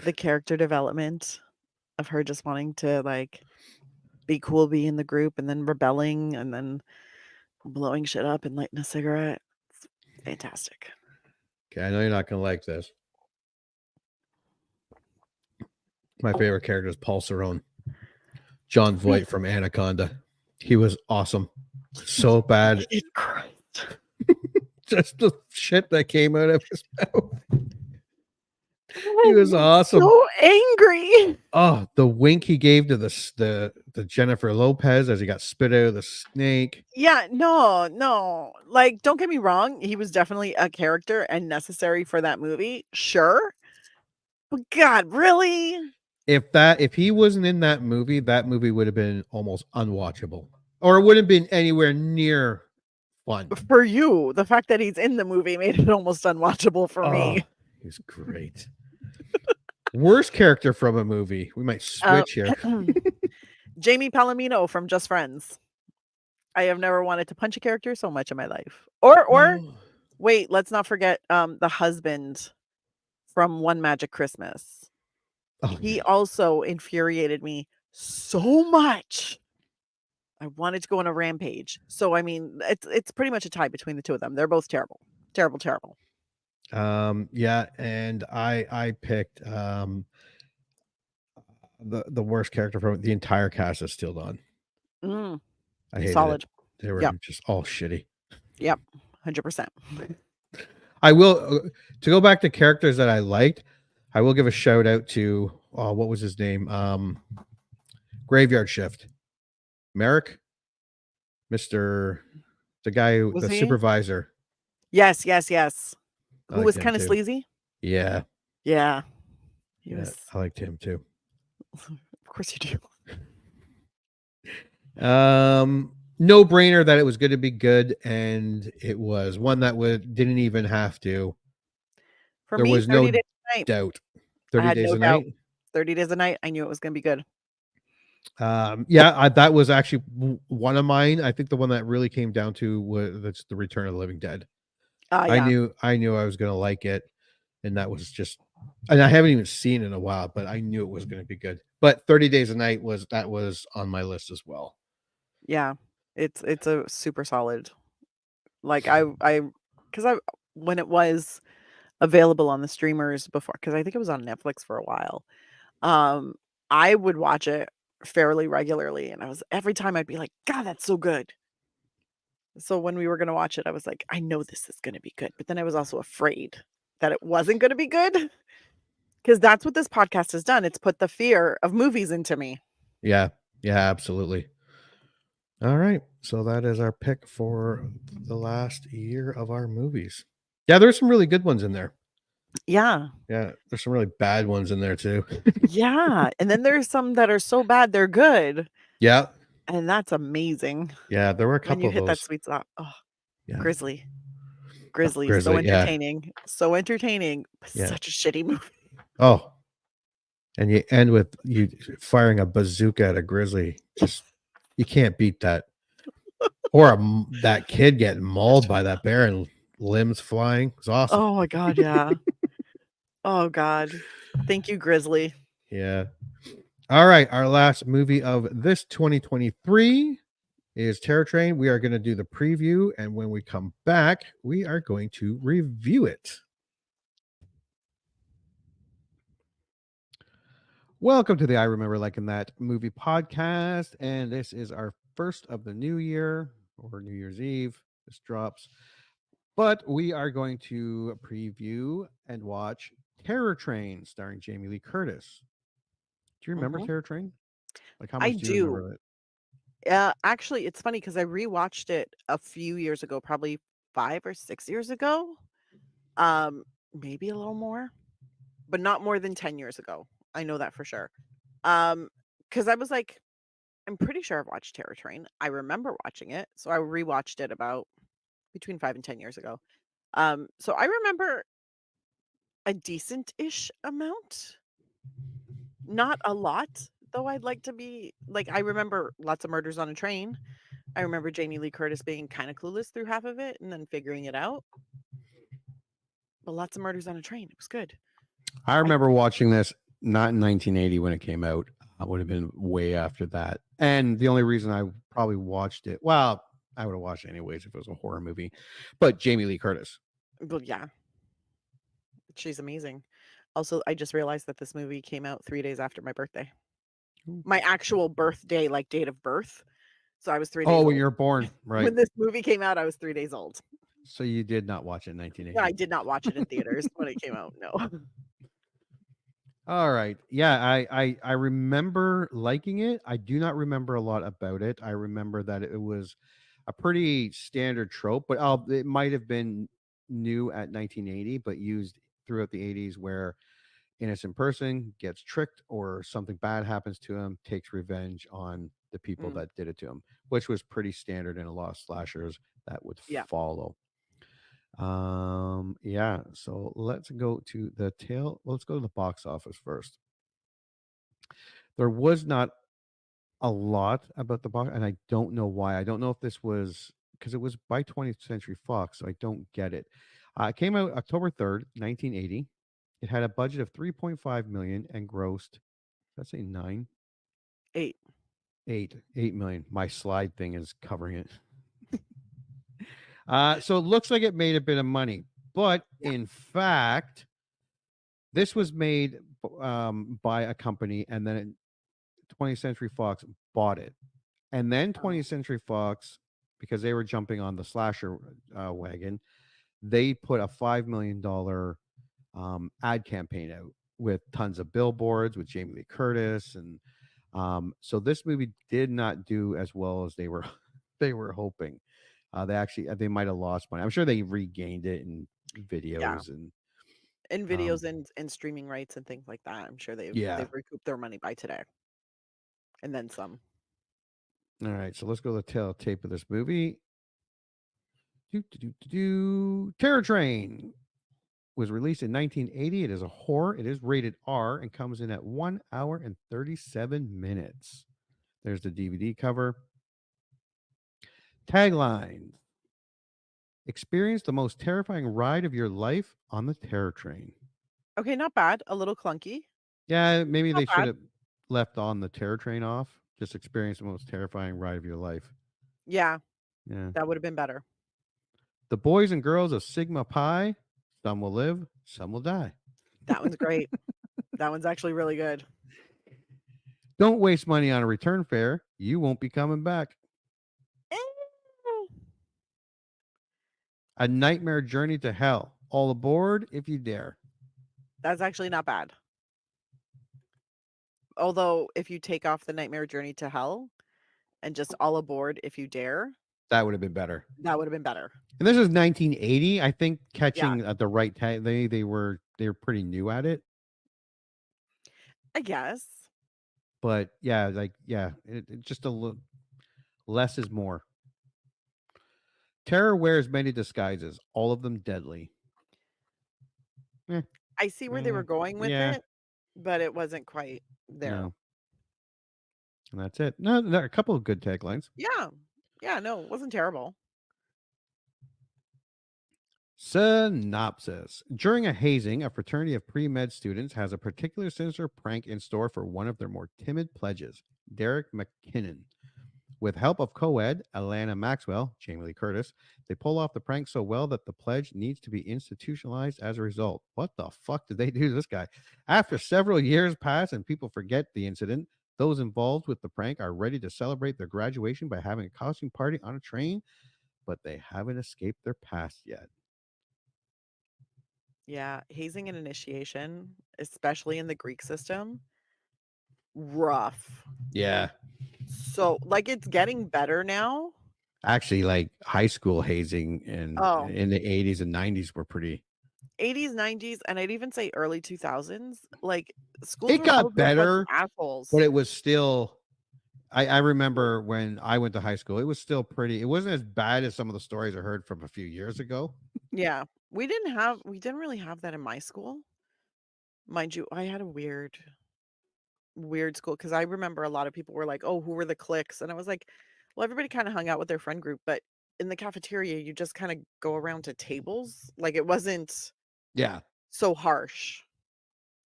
The character development of her just wanting to, like, be cool, be in the group, and then rebelling, and then blowing shit up and lighting a cigarette. It's fantastic. Okay, I know you're not gonna like this. My favorite character is Paul Cerrone. John Voight from Anaconda. He was awesome. So bad. Jesus Christ. Just the shit that came out of his mouth. He was awesome. So angry. Oh, the wink he gave to the Jennifer Lopez as he got spit out of the snake. Yeah, no. Like, don't get me wrong, he was definitely a character and necessary for that movie, sure. But God, really? If he wasn't in that movie would have been almost unwatchable. Or it wouldn't have been anywhere near fun. For you, the fact that he's in the movie made it almost unwatchable for me. He's great. Worst character from a movie. We might switch here. Jamie Palomino from Just Friends. I have never wanted to punch a character so much in my life. Or wait, let's not forget the husband from One Magic Christmas. He also infuriated me so much. I wanted to go on a rampage. So I mean, it's pretty much a tie between the two of them. They're both terrible. Terrible. Yeah, and I picked the worst character from the entire cast is Still Dawn. I hated Solid. it. They were Yep. just all shitty. Yep. 100%. I will to go back to characters that I liked. I will give a shout out to what was his name? Graveyard Shift. Merrick, the guy, Was the he? supervisor. Yes. I Who liked was him kind of too. sleazy? Yeah, Yeah. He yeah, was. I liked him too. Of course you do. No brainer that it was going to be good, and it was one that didn't even have to. For There me, was 30 no Days a Night. doubt. I 30 had Days no a doubt. Night. 30 Days a Night. I knew it was going to be good. That was actually one of mine. I think the one that really came down to was the Return of the Living Dead. Yeah. I knew I was going to like it, and that was just, and I haven't even seen it in a while, but I knew it was going to be good. But 30 Days a Night was on my list as well. Yeah. It's a super solid. Like because when it was available on the streamers before, because I think it was on Netflix for a while, I would watch it fairly regularly, and every time I'd be like, God, that's so good. So when we were gonna watch it, I was like, I know this is gonna be good, but then I was also afraid that it wasn't gonna be good. Because that's what this podcast has done. It's put the fear of movies into me. Yeah, absolutely. All right, so that is our pick for the last year of our movies. Yeah, there's some really good ones in there. Yeah. Yeah, there's some really bad ones in there too. Yeah. And then there's some that are so bad they're good. Yeah. And that's amazing. Yeah, there were a When couple you of hit that those. sweet spot. Oh, Yeah. Grizzly, so yeah. entertaining. So entertaining, but Yeah. such a shitty movie. Oh. And you end with you firing a bazooka at a grizzly. Just you can't beat that. Or that kid getting mauled by that bear and limbs flying. It's awesome. Oh my God, yeah. Oh God. Thank you, Grizzly. Yeah. All right. Our last movie of this 2023 is Terror Train. We are going to do the preview, and when we come back, we are going to review it. Welcome to the I Remember Liking That Movie podcast, and this is our 1st of the new year or New Year's Eve. This drops. But we are going to preview and watch Terror Train starring Jamie Lee Curtis. Do you remember Mhm. Terror Train? Like, how I much do you do. remember of it? Actually, it's funny because I rewatched it a few years ago, probably 5 or 6 years ago. Um, Maybe a little more, but not more than 10 years ago. I know that for sure. Um, Because I was like, I'm pretty sure I've watched Terror Train. I remember watching it, so I rewatched it about between 5 and 10 years ago. So I remember a decent-ish amount, not a lot, though I'd like to be like, I remember lots of murders on a train. I remember Jamie Lee Curtis being kinda clueless through half of it and then figuring it out, but lots of murders on a train. It was good. I I remember watching this not in 1980 when it came out. It would have been way after that. And the only reason I probably watched it, well, I would have watched it anyways if it was a horror movie, but Jamie Lee Curtis. Well, yeah, she's amazing. Also, I just realized that this movie came out 3 days after my birthday. Ooh. My actual birthday, like, date of birth. So I was 3 days Oh, when old. you're born, right? When this movie came out, I was 3 days old. So you did not watch it in Yeah, I 1980. did not watch it in theaters when it came out, no. All right. Yeah, I remember liking it. I do not remember a lot about it. I remember that it was a pretty standard trope, but it might have been new at 1980, but used throughout the 80s where innocent person gets tricked or something bad happens to him, takes revenge on the people Mm, that did it to him, which was pretty standard in a lot of slashers that would yeah. follow. Yeah, so let's go to the tail. Let's go to the box office first. There was not a lot about the box, and I don't know why. I don't know if this was because it was by 20th Century Fox, so I don't get it. It came out October 3rd, 1980. It had a budget of 3.5 million and grossed, let's say 9, 8. 8 million. My slide thing is covering it. So it looks like it made a bit of money, but Yeah. in fact, this was made by a company, and then 20th Century Fox bought it. And then Oh, 20th Century Fox, because they were jumping on the slasher wagon, they put a $5 million ad campaign out with tons of billboards with Jamie Lee Curtis, and so this movie did not do as well as they were they were hoping. They might have lost money. I'm sure they regained it in yeah. videos and And um, videos and streaming rights and things like that. I'm sure yeah. they've recouped their money by today, and then some. All right, so let's go to the tail tape of this movie. Terror Train was released in 1980. It is a horror. It is rated R and comes in at 1 hour and 37 minutes. There's the DVD cover. Tagline: experience the most terrifying ride of your life on the Terror Train. Okay, not bad. A little clunky. Yeah, maybe Not they should bad. have left on the Terror Train off. Just experience the most terrifying ride of your life. Yeah, Yeah. that would have been better. The boys and girls of Sigma Pi, some will live, some will die. That one's great. That one's actually really good. Don't waste money on a return fare. You won't be coming back. Eh, A nightmare journey to hell. All aboard if you dare. That's actually not bad. Although, if you take off the nightmare journey to hell and just all aboard if you dare, That would have been better. that would have been better. And this is 1980. I think Yeah, catching at the right time. They were pretty new at it. I guess. But yeah, it just a little less is more. Terror wears many disguises, all of them deadly. Eh, I see where they were going with yeah, it, but it wasn't quite there. no, and that's it. No, there are a couple of good taglines. Yeah. Yeah, no, it wasn't terrible. Synopsis. During a hazing, a fraternity of pre-med students has a particular sinister prank in store for one of their more timid pledges, Derek McKinnon. With help of co-ed, Alana Maxwell, Jamie Lee Curtis, they pull off the prank so well that the pledge needs to be institutionalized as a result. What the fuck did they do to this guy? After several years pass and people forget the incident, Those involved with the prank are ready to celebrate their graduation by having a costume party on a train, but they haven't escaped their past yet. Yeah, hazing and initiation, especially in the Greek system, rough. Yeah. So, like, it's getting better now. Actually, like high school hazing Oh, in the 80s and 90s were pretty. 80s, 90s, and I'd even say early 2000s, like, schools It were filled got with a bunch of better, but assholes. it was still. I remember when I went to high school, it was still pretty. It wasn't as bad as some of the stories I heard from a few years ago. Yeah, we didn't really have that in my school. Mind you, I had a weird school because I remember a lot of people were like, "Oh, who were the cliques?" And I was like, "Well, everybody kinda hung out with their friend group, but in the cafeteria, you just kinda go around to tables." Like, it wasn't Yeah. so harsh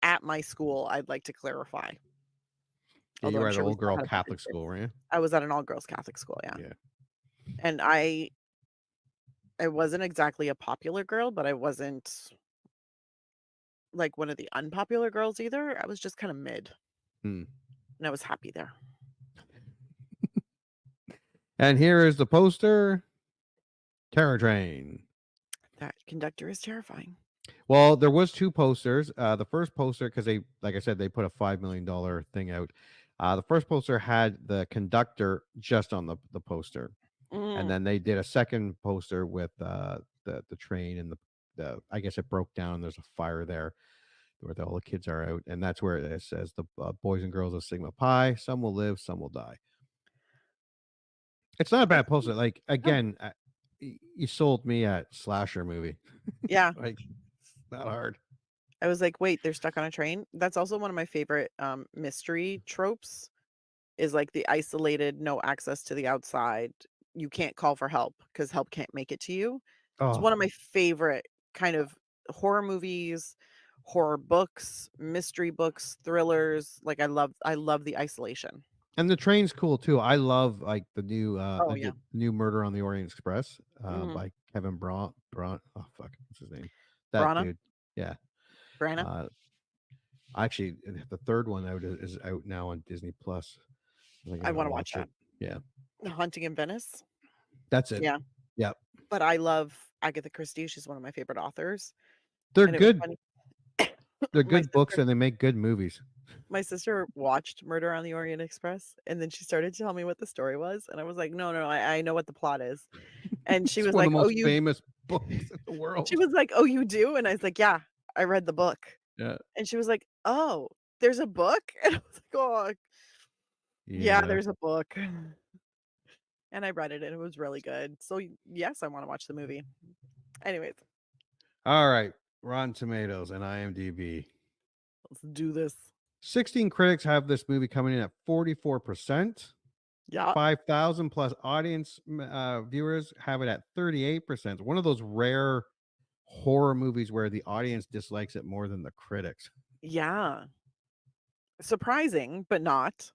at my school, I'd like to clarify. Yeah, Although you were I'm at an sure we old still girl had a bunch of Catholic school, cliques. weren't you? I was at an all-girls Catholic school, yeah. Yeah. And I wasn't exactly a popular girl, but I wasn't, like, one of the unpopular girls either. I was just kinda mid, Hmm. and I was happy there. And here is the poster. Terror Train. That conductor is terrifying. Well, there was two posters. The first poster, because they, like I said, they put a $5 million thing out. The first poster had the conductor just on the poster, and Mm, then they did a second poster with the train and the. I guess it broke down. There's a fire there where all the kids are out, and that's where it says the boys and girls of Sigma Pi. Some will live, some will die. It's not a I bad see. poster. Like No. again, you sold me at slasher movie. Yeah. Like it's not hard. I was like, "Wait, they're stuck on a train?" That's also one of my favorite, mystery tropes is, like, the isolated, no access to the outside. You can't call for help because help can't make it to you. It's one Oh, of my favorite kind of horror movies, horror books, mystery books, thrillers. Like, I love the isolation. and the train's cool too. I love Oh, like yeah. the new Murder on the Orient Express Mhm. by Kevin Braun. Oh fuck, what's his name? That Brana? dude. Yeah. Branna? Uh actually the third one out is out now on Disney Plus. I think I I gotta wanna watch watch that. it. Yeah. The Haunting in Venice? That's it. Yeah, Yep. but I love Agatha Christie. She's one of my favorite authors, They're and it was good. funny. They're My good books sister and they make good movies. my sister watched Murder on the Orient Express, and then she started to tell me what the story was, and I was like, "No, no, no, I know what the plot is." And she It's was one of like, the "Oh, most you" famous books in the she world. was like, "Oh, you do?" And I was like, "Yeah, I read the book." Yeah. And she was like, "Oh, there's a book?" And I was like, "Oh, yeah, Yeah. there's a book." And I read it, and it was really good. So, yes, I wanna watch the movie. Anyways, All right. Rotten Tomatoes and IMDb. let's do this. 16 critics have this movie coming in at 44%. Yeah. 5,000 plus audience viewers have it at 38%. One of those rare horror movies where the audience dislikes it more than the critics. Yeah. Surprising, but not.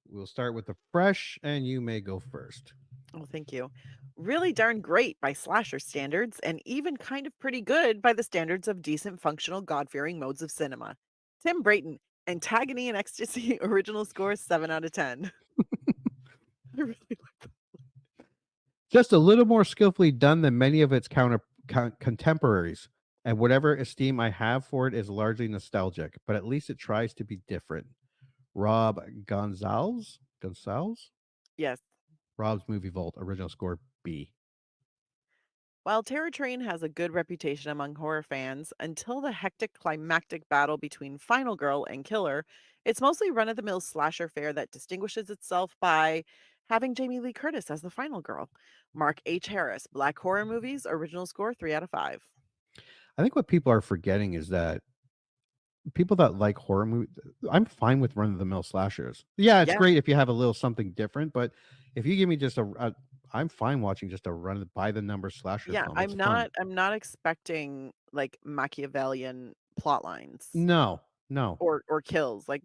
We'll start with the fresh, and you may go first. Oh, thank you. Really darn great by slasher standards, and even kind of pretty good by the standards of decent, functional, God fearing modes of cinema. Tim Brayton, Antagony and Ecstasy, original score 7 out of 10. I really like Just a little more skillfully done than many of its contemporaries, and whatever esteem I have for it is largely nostalgic, but at least it tries to be different. Rob Gonzalez? Yes. Rob's Movie Vault, original score B. While Terror Train has a good reputation among horror fans, until the hectic climactic battle between Final Girl and Killer, it's mostly run of the mill slasher fare that distinguishes itself by having Jamie Lee Curtis as the final girl. Mark H. Harris, Black Horror Movies, original score 3 out of 5. I think what people are forgetting is that people that like horror movies, I'm fine with run of the mill slashers. Yeah, it's Yeah, great if you have a little something different, but if you give me just I'm fine watching just a run by the number slasher yeah, film. It's I'm fun. not expecting like Machiavellian plot lines No, no. or kills. Like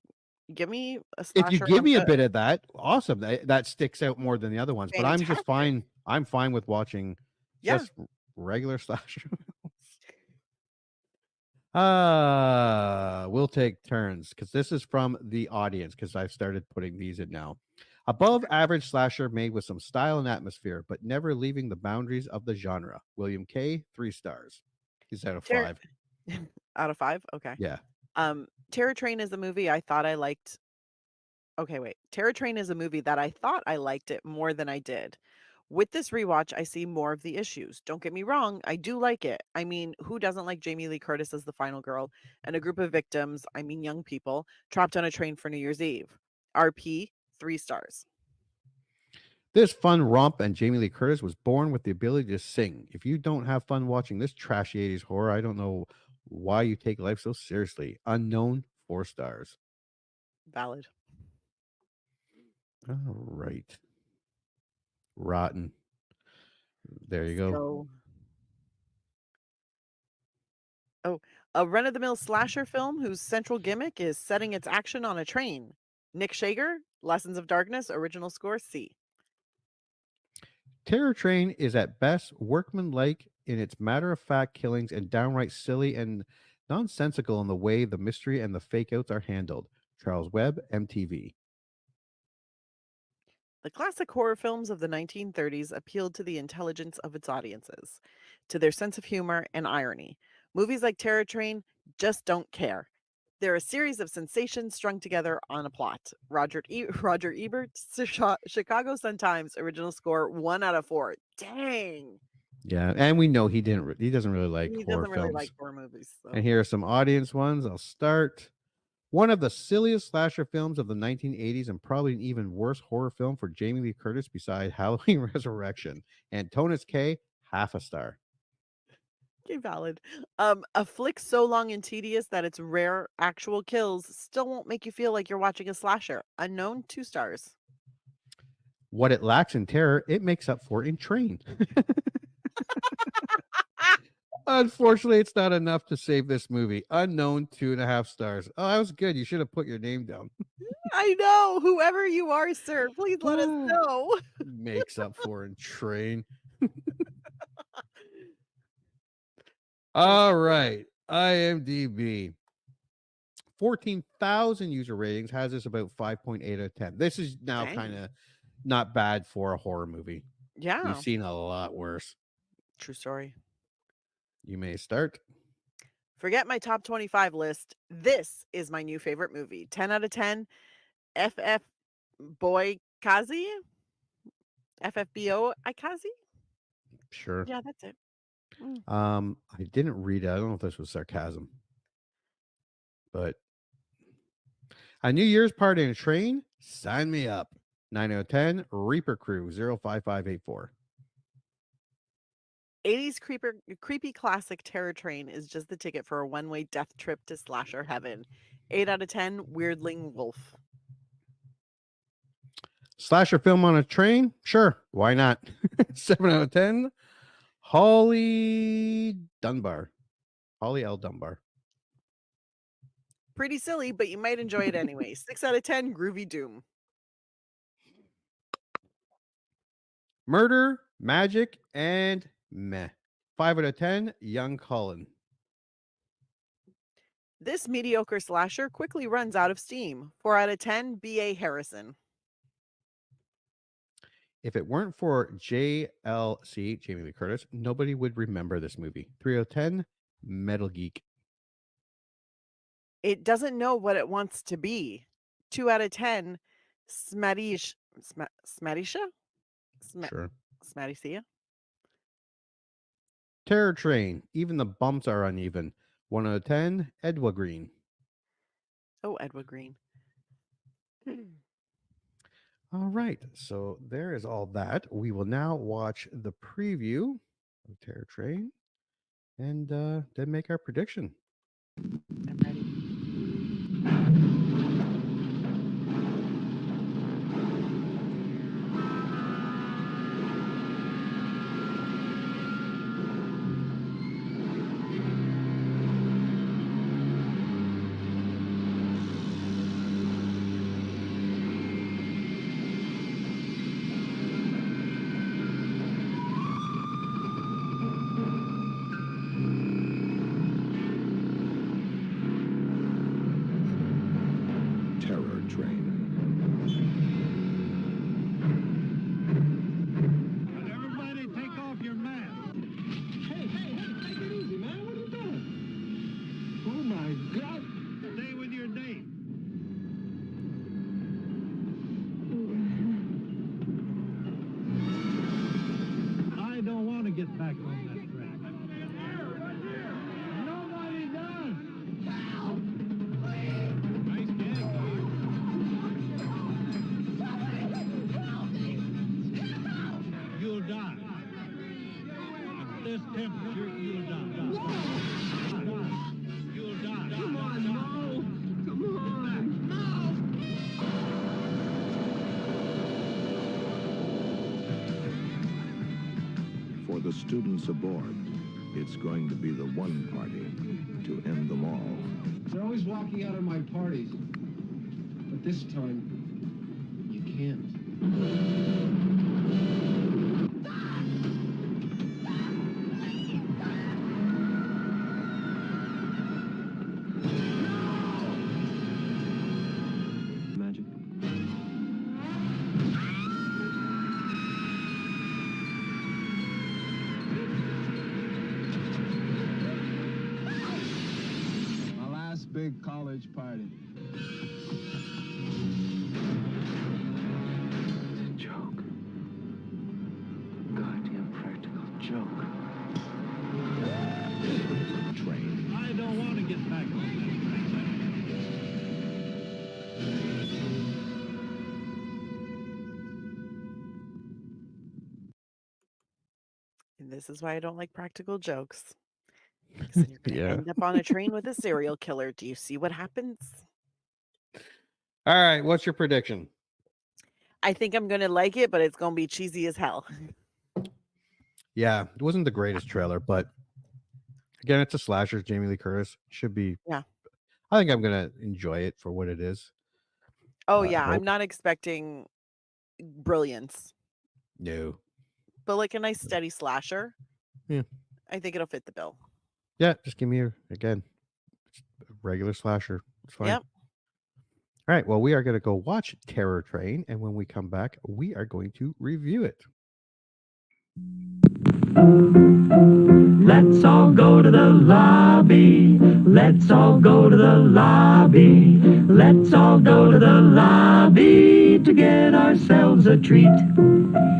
give me a If you slasher and give I'm me a good. bit of that, awesome. That sticks out more than the other ones. But I'm just Fantastic. fine. I'm fine with watching Yeah. just regular slasher. We'll take turns because this is from the audience because I've started putting these in now. Above average slasher made with some style and atmosphere, but never leaving the boundaries of the genre. William K. 3 stars. He's out of Ter 5. Out of 5? Okay. Yeah. Terror Train is a movie I thought I liked. Okay, wait. Terror Train is a movie that I thought I liked it more than I did. With this rewatch, I see more of the issues. Don't get me wrong, I do like it. I mean, who doesn't like Jamie Lee Curtis as the final girl and a group of victims, I mean young people, trapped on a train for New Year's Eve? RP, 3 stars. This fun romp and Jamie Lee Curtis was born with the ability to sing. If you don't have fun watching this trashy 80s horror, I don't know why you take life so seriously. Unknown, 4 stars. Valid. All right. Rotten. There you Let's go. go. Oh, a run-of-the-mill slasher film whose central gimmick is setting its action on a train. Nick Shager, Lessons of Darkness, original score C. Terror Train is at best workmanlike in its matter of fact killings and downright silly and nonsensical in the way the mystery and the fake outs are handled. Charles Webb, MTV. The classic horror films of the 1930s appealed to the intelligence of its audiences, to their sense of humor and irony. Movies like Terror Train just don't care. They're a series of sensations strung together on a plot. Roger Ebert's Chicago Sun-Times original score 1 out of 4. Dang. Yeah, and we know he doesn't really like He horror doesn't really films. like horror movies. So. And here are some audience ones. I'll start. One of the silliest slasher films of the 1980s and probably an even worse horror film for Jamie Lee Curtis beside Halloween Resurrection. Antonis K, half a star. Okay, valid. A flick so long and tedious that its rare actual kills still won't make you feel like you're watching a slasher. Unknown, 2 stars. What it lacks in terror, it makes up for in Train. Unfortunately, it's not enough to save this movie. Unknown, 2.5 stars. Oh, that was good. You should have put your name down. I know. Whoever you are, sir, please let us know. Makes up for in Train. All right. IMDb. 14,000 user ratings, has this about 5.8 out of 10. This is now Dang. kind of not bad for a horror movie. Yeah. We've seen a lot worse. True story. You may start. Forget my top 25 list. This is my new favorite movie. 10 out of 10. FF Boy Kazi? FFBO Ikazi? Sure. Yeah, that's it. I didn't read it. I don't know if this was sarcasm. But a New Year's party in a train? Sign me up. 9 out of 10. Reaper Crew 05584. 80s creepy classic Terror Train is just the ticket for a one-way death trip to slasher heaven. 8 out of 10. Weirdling Wolf. Slasher film on a train? Sure. Why not? 7 out of 10. Holly Dunbar. Holly L. Dunbar. Pretty silly, but you might enjoy it anyway. 6 out of 10. Groovy Doom. Murder, magic, and meh. 5 out of 10. Young Colin. This mediocre slasher quickly runs out of steam. 4 out of 10. B.A. Harrison. If it weren't for JLC, Jamie Lee Curtis, nobody would remember this movie. 3 out of 10. Metal Geek. It doesn't know what it wants to be. 2 out of 10. Smadisha? Sure. Smadisia? Terror Train. Even the bumps are uneven. 1 out of 10. Edwa Green. Oh, Edward Green. All right. So there is all that. We will now watch the preview of Terror Train and then make our prediction. I'm ready. the students aboard. It's going to be the one party to end them all. They're always walking out of my parties. But this time, you can't. Magic. My last big college party. Joke. Goddamn practical joke. Train. I don't want to get back on that. And this is why I don't like practical jokes. Because then you're going to Yeah. end up on a train with a serial killer. Do you see what happens? All right. What's your prediction? I think I'm going to like it, but it's going to be cheesy as hell. Yeah, it wasn't the greatest trailer, but again, it's a slasher. Jamie Lee Curtis should be. Yeah. I think I'm gonna enjoy it for what it is. Oh, I yeah. I'm hope. not expecting brilliance, No. but like a nice steady slasher. Yeah. I think it'll fit the bill. Yeah, just give me a regular slasher. It's fine. Yep. All right. Well, we are gonna go watch Terror Train, and when we come back, we are going to review it. Let's all go to the lobby. Let's all go to the lobby. Let's all go to the lobby to get ourselves a treat.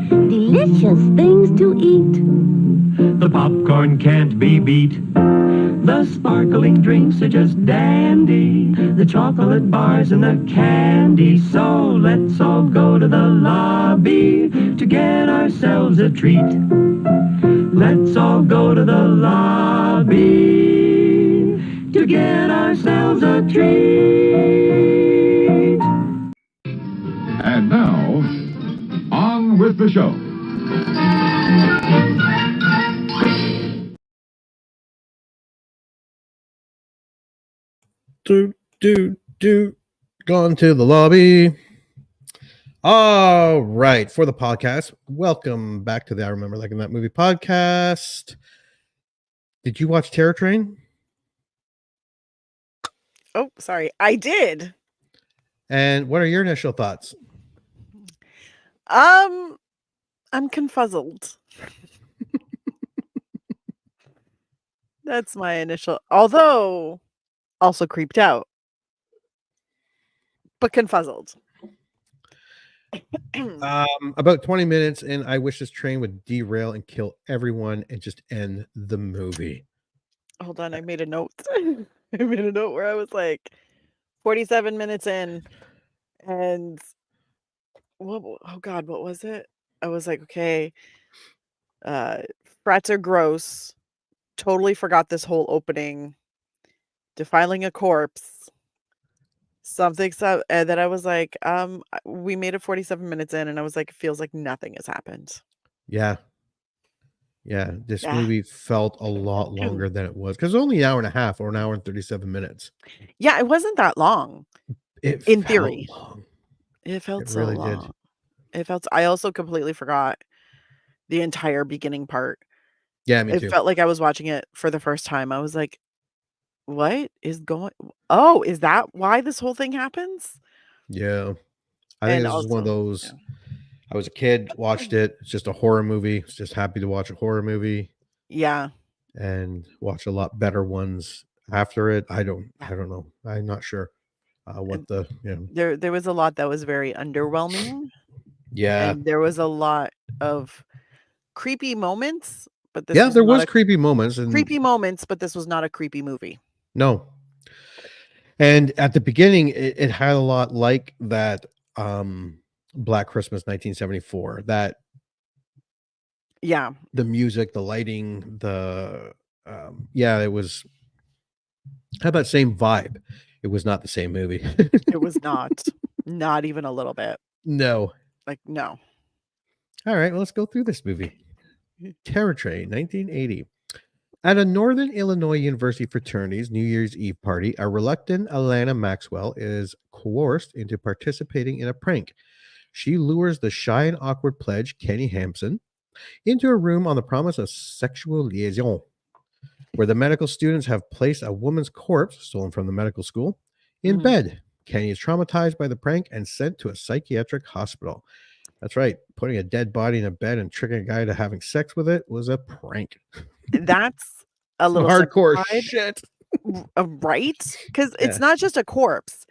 Delicious things to eat. The popcorn can't be beat. The sparkling drinks are just dandy. The chocolate bars and the candy. So let's all go to the lobby to get ourselves a treat. Let's all go to the lobby to get ourselves a treat. And now, on with the show. Gone to the lobby. All right, for the podcast, welcome back to the I Remember Liking That Movie podcast. Did you watch Terror Train? Oh, sorry. I did. And what are your initial thoughts? I'm confuzzled. That's my initial, although also creeped out, but confuzzled. About 20 minutes, and I wish this train would derail and kill everyone and just end the movie. Hold on, I made a note. I made a note where I was like 47 minutes in, and oh God, what was it? I was like, okay, frats are gross. Totally forgot this whole opening. Defiling a corpse. Something so and then I was like, we made it 47 minutes in, and I was like, it feels like nothing has happened. Yeah. This Yeah. movie felt a lot longer than it was because it was only an hour and a half or an hour and 37 minutes. Yeah, it wasn't that long. It In felt theory. long. It felt It so really long. did. It felt. I also completely forgot the entire beginning part. Yeah, me It too. felt like I was watching it for the first time. I was like, what is going? Oh, is that why this whole thing happens? Yeah. I think And this is one of also, those. yeah. I was a kid, watched it. It's just a horror movie. Was just happy to watch a horror movie Yeah. and watch a lot better ones after it. I don't know. I'm not sure what the There was a lot that was very underwhelming, Yeah. and there was a lot of creepy moments, but this Yeah, was there not was a creepy moments and creepy moments, but this was not a creepy movie. no. And at the beginning, it had a lot like that Black Christmas 1974. That Yeah. the music, the lighting, the it was had that same vibe. It was not the same movie. It was not. Not even a little bit. No. Like, no. All right, well, let's go through this movie. Terror Train, 1980. At a Northern Illinois University fraternity's New Year's Eve party, a reluctant Alana Maxwell is coerced into participating in a prank. She lures the shy and awkward pledge, Kenny Hampson, into a room on the promise of sexual liaison, where the medical students have placed a woman's corpse, stolen from the medical school, in bed. Kenny is traumatized by the prank and sent to a psychiatric hospital. That's right. Putting a dead body in a bed and tricking a guy to having sex with it was a prank. That's a Some little hardcore simplified, shit. right? Because Yeah. it's not just a corpse.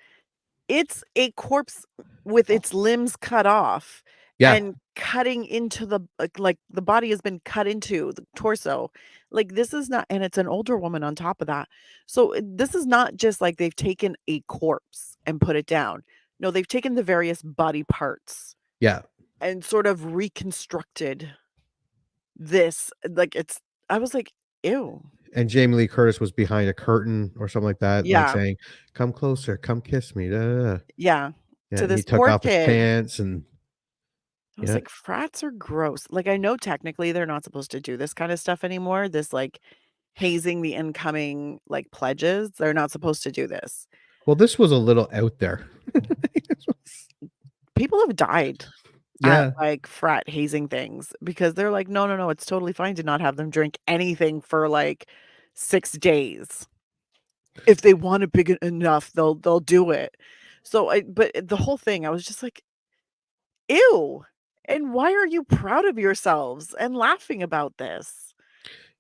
It's a corpse with its limbs cut off Yeah. and cutting into the like the body has been cut into the torso. Like this is not, and it's an older woman on top of that. So this is not just like they've taken a corpse and put it down. No, they've taken the various body parts Yeah. and sort of reconstructed this. Like it's, I was like, ew. And Jamie Lee Curtis was behind a curtain or something like that, like Yeah. saying, "Come closer, come kiss me." Da, da, da. Yeah. Yeah, To and he this took poor off his kid. pants and I was yeah. like, frats are gross. Like, I know technically they're not supposed to do this kind of stuff anymore. This like hazing the incoming like pledges. They're not supposed to do this. Well, this was a little out there. People have died at Yeah. like frat hazing things because they're like, no, no, no, it's totally fine to not have them drink anything for like 6 days. If they want it big enough, they'll do it. So but the whole thing, I was just like, ew. And why are you proud of yourselves and laughing about this?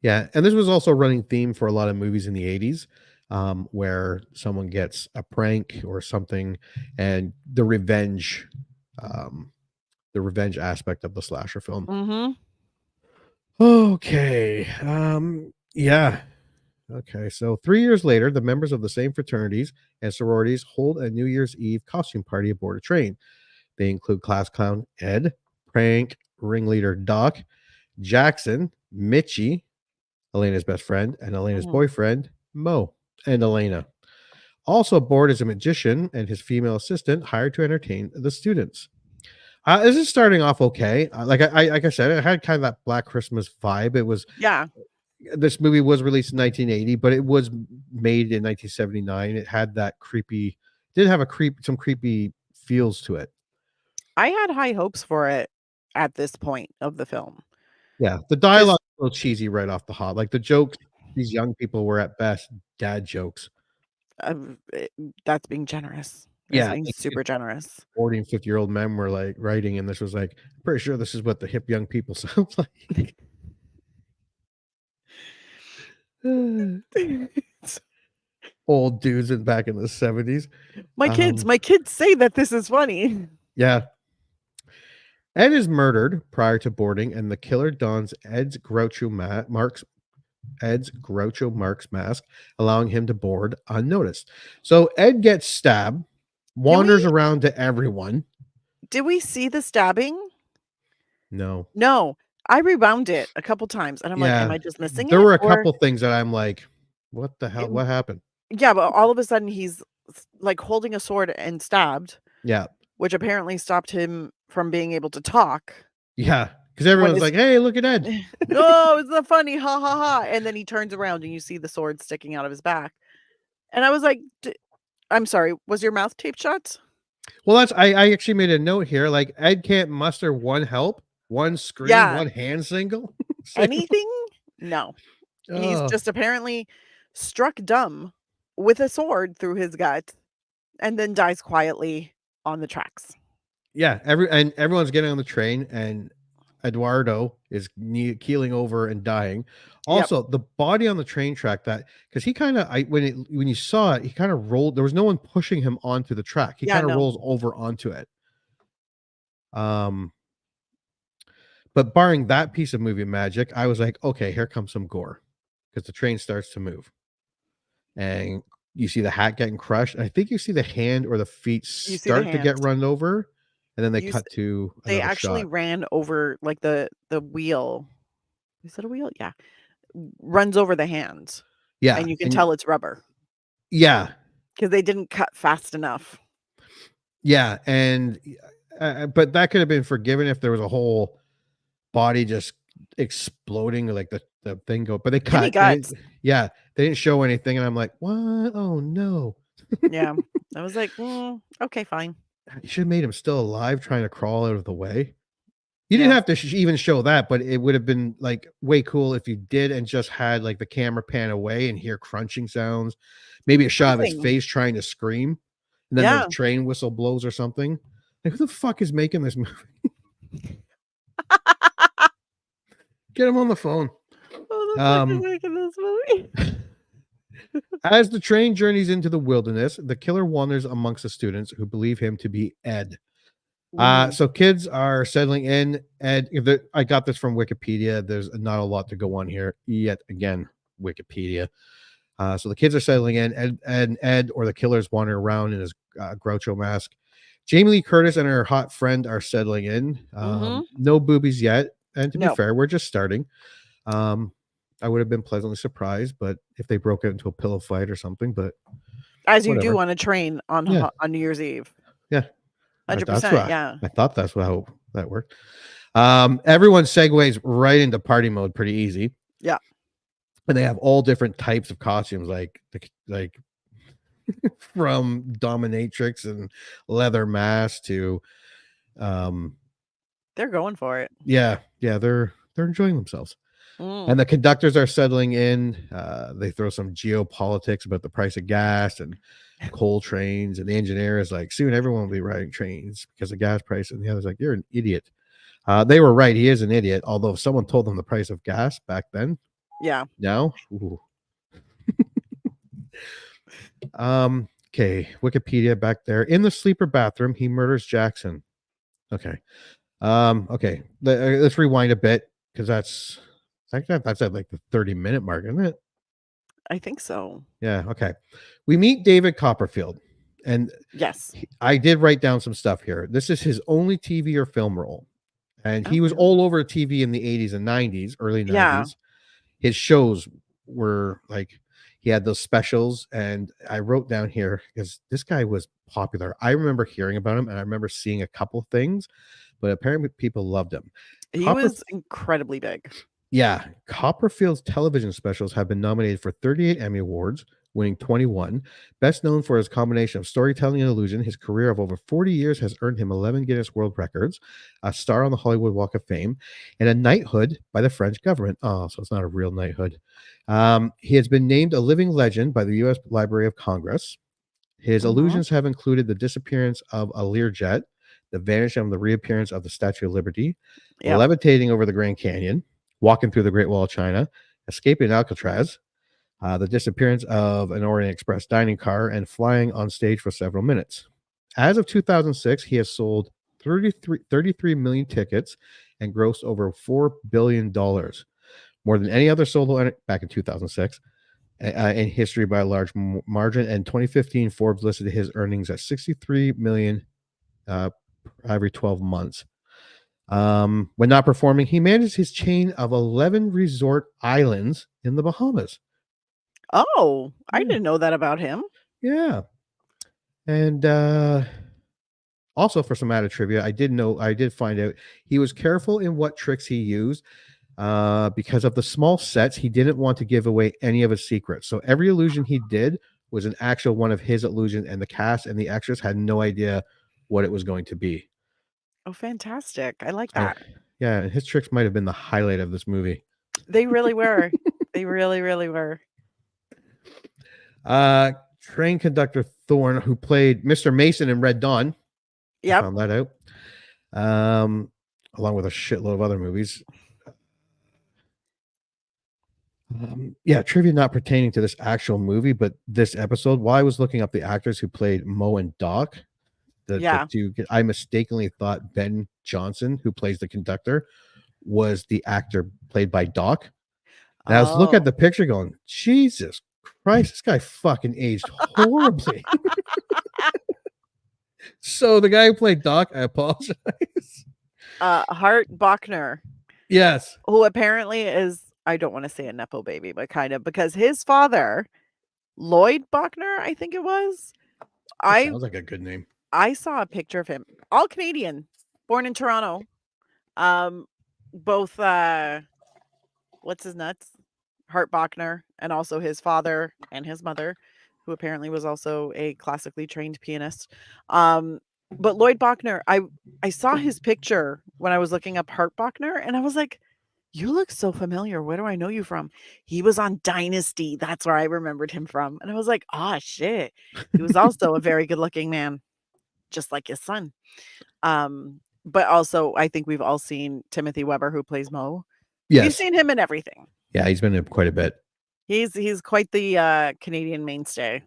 Yeah, and this was also a running theme for a lot of movies in the 80s, where someone gets a prank or something, and the revenge aspect of the slasher film. Mm-hmm. Okay, yeah. Okay, so 3 years later, the members of the same fraternities and sororities hold a New Year's Eve costume party aboard a train. They include class clown Ed, prank ringleader Doc, Jackson, Mitchie, Elena's best friend, and Elena's boyfriend, Mo, and Elena. Also aboard is a magician and his female assistant hired to entertain the students. This is starting off okay. Like I said, it had kind of that Black Christmas vibe. It was Yeah. This movie was released in 1980, but it was made in 1979. It had that creepy, did have some creepy feels to it. I had high hopes for it at this point of the film. Yeah, the dialogue was a little cheesy right off the hop. Like the jokes, these young people were at best dad jokes. That's being generous. That's Yeah, being like super generous. 40 and 50-year-old men were like writing, and this was like, I'm pretty sure this is what the hip young people sound like. Old dudes back in the 70s. My kids say that this is funny. Yeah. Ed is murdered prior to boarding, and the killer dons Ed's Groucho Marx mask, allowing him to board unnoticed. So Ed gets stabbed, wanders around to everyone. Did we see the stabbing? No. No. I rewound it a couple times, and I'm like, am I just missing it? There were a couple things that I'm like, what the hell? What happened? Yeah, but all of a sudden he's like holding a sword and stabbed. Yeah. Which apparently stopped him from being able to talk. Yeah. Because everyone's like, hey, look at Ed. No, it's not funny. Ha ha ha. And then he turns around and you see the sword sticking out of his back. And I was like, I'm sorry, was your mouth taped shut? Well, I actually made a note here. Like, Ed can't muster one help, one scream, one hand single. Anything? No. He's just apparently struck dumb with a sword through his gut and then dies quietly on the tracks. Yeah, everyone's getting on the train, and Eduardo is keeling over and dying. Also, the body on the train track, that because he kind of, when you saw it, he kind of rolled. There was no one pushing him onto the track. He kind of rolls over onto it. But barring that piece of movie magic, I was like, okay, here comes some gore, because the train starts to move, and you see the hat getting crushed. I think you see the hand or the feet start to get run over, and then they cut to another They actually shot. ran over like the wheel. Is it a wheel? Yeah. Runs over the hand. Yeah. And you can tell it's rubber. Yeah. Because they didn't cut fast enough. Yeah. And but that could have been forgiven if there was a whole body just exploding, like the thing go, but they Give me cut. They guts. didn't, yeah, they didn't show anything, and I'm like, what? Oh no! Yeah. I was like, okay, fine. You should have made him still alive, trying to crawl out of the way. You didn't Yeah. have to even show that, but it would have been like way cool if you did and just had like the camera pan away and hear crunching sounds, maybe a shot of his Something. face trying to scream, and then Yeah. the train whistle blows or something. Like, who the fuck is making this movie? Get him on the phone. Who the fuck is making this movie? As the train journeys into the wilderness, the killer wanders amongst the students who believe him to be Ed. So kids are settling in. Ed, I got this from Wikipedia. There's not a lot to go on here yet. Again, Wikipedia. So the kids are settling in. Ed, or the killer's wandering around in his Groucho mask. Jamie Lee Curtis and her hot friend are settling in. No boobies yet. And to be fair, we're just starting. I would have been pleasantly surprised, but if they broke out into a pillow fight or something, but as you whatever. do on a train on New Year's Eve. Yeah. 100%. Yeah. I thought that's how that worked. Everyone segues right into party mode pretty easy. Yeah. And they have all different types of costumes, like from dominatrix and leather mask to they're going for it. Yeah, they're enjoying themselves. And the conductors are settling in. They throw some geopolitics about the price of gas and coal trains, and the engineer is like, soon everyone will be riding trains because of gas price. And the other's like, you're an idiot. They were right, he is an idiot, although if someone told them the price of gas back then, now okay, Wikipedia back there. In the sleeper bathroom, he murders Jackson. Okay. Let's rewind a bit, because that's at like the 30-minute mark, isn't it? I think so. Yeah. Okay. We meet David Copperfield, and yes, I did write down some stuff here. This is his only TV or film role, and he was all over TV in the 80s and 90s, early 90s. Yeah. His shows were like, he had those specials, and I wrote down here because this guy was popular. I remember hearing about him, and I remember seeing a couple things, but apparently people loved him. He was incredibly big. Yeah, Copperfield's television specials have been nominated for 38 Emmy Awards, winning 21. Best known for his combination of storytelling and illusion, his career of over 40 years has earned him 11 Guinness World Records, a star on the Hollywood Walk of Fame, and a knighthood by the French government. Oh, so it's not a real knighthood. He has been named a living legend by the U.S. Library of Congress. His illusions have included the disappearance of a Learjet, the vanishing and the reappearance of the Statue of Liberty, levitating over the Grand Canyon, walking through the Great Wall of China, escaping Alcatraz, the disappearance of an Orient Express dining car, and flying on stage for several minutes. As of 2006, he has sold 33 million tickets and grossed over $4 billion, more than any other solo back in 2006 in history by a large margin. And 2015, Forbes listed his earnings at 63 million every 12 months. When not performing, he manages his chain of 11 resort islands in the Bahamas. Oh, I didn't know that about him. Yeah. And also, for some added trivia, I did find out he was careful in what tricks he used because of the small sets. He didn't want to give away any of his secrets. So every illusion he did was an actual one of his illusions, and the cast and the extras had no idea what it was going to be. Oh, fantastic. I like that. Yeah, and his tricks might have been the highlight of this movie. They really were. They really, really were. Train conductor Thorne, who played Mr. Mason in Red Dawn. Yeah, found that out. Along with a shitload of other movies. Trivia not pertaining to this actual movie, but this episode. While I was looking up the actors who played Mo and Doc, I mistakenly thought Ben Johnson, who plays the conductor, was the actor played by Doc. And I was looking at the picture going, Jesus Christ, this guy fucking aged horribly. So the guy who played Doc, I apologize. Hart Bachner. Yes. Who apparently is, I don't want to say a Nepo baby, but kind of, because his father, Lloyd Bachner, I think it was. Sounds like a good name. I saw a picture of him, all Canadian, born in Toronto. both what's his nuts? Hart Bachner and also his father and his mother, who apparently was also a classically trained pianist. Um, but Lloyd Bachner, I saw his picture when I was looking up Hart Bachner, and I was like, "You look so familiar. Where do I know you from?" He was on Dynasty. That's where I remembered him from, and I was like, "Ah, shit." He was also a very good-looking man, just like his son. But also, I think we've all seen Timothy Weber, who plays Mo. We've Yes. seen him in everything. Yeah, he's been in quite a bit. He's quite the Canadian mainstay.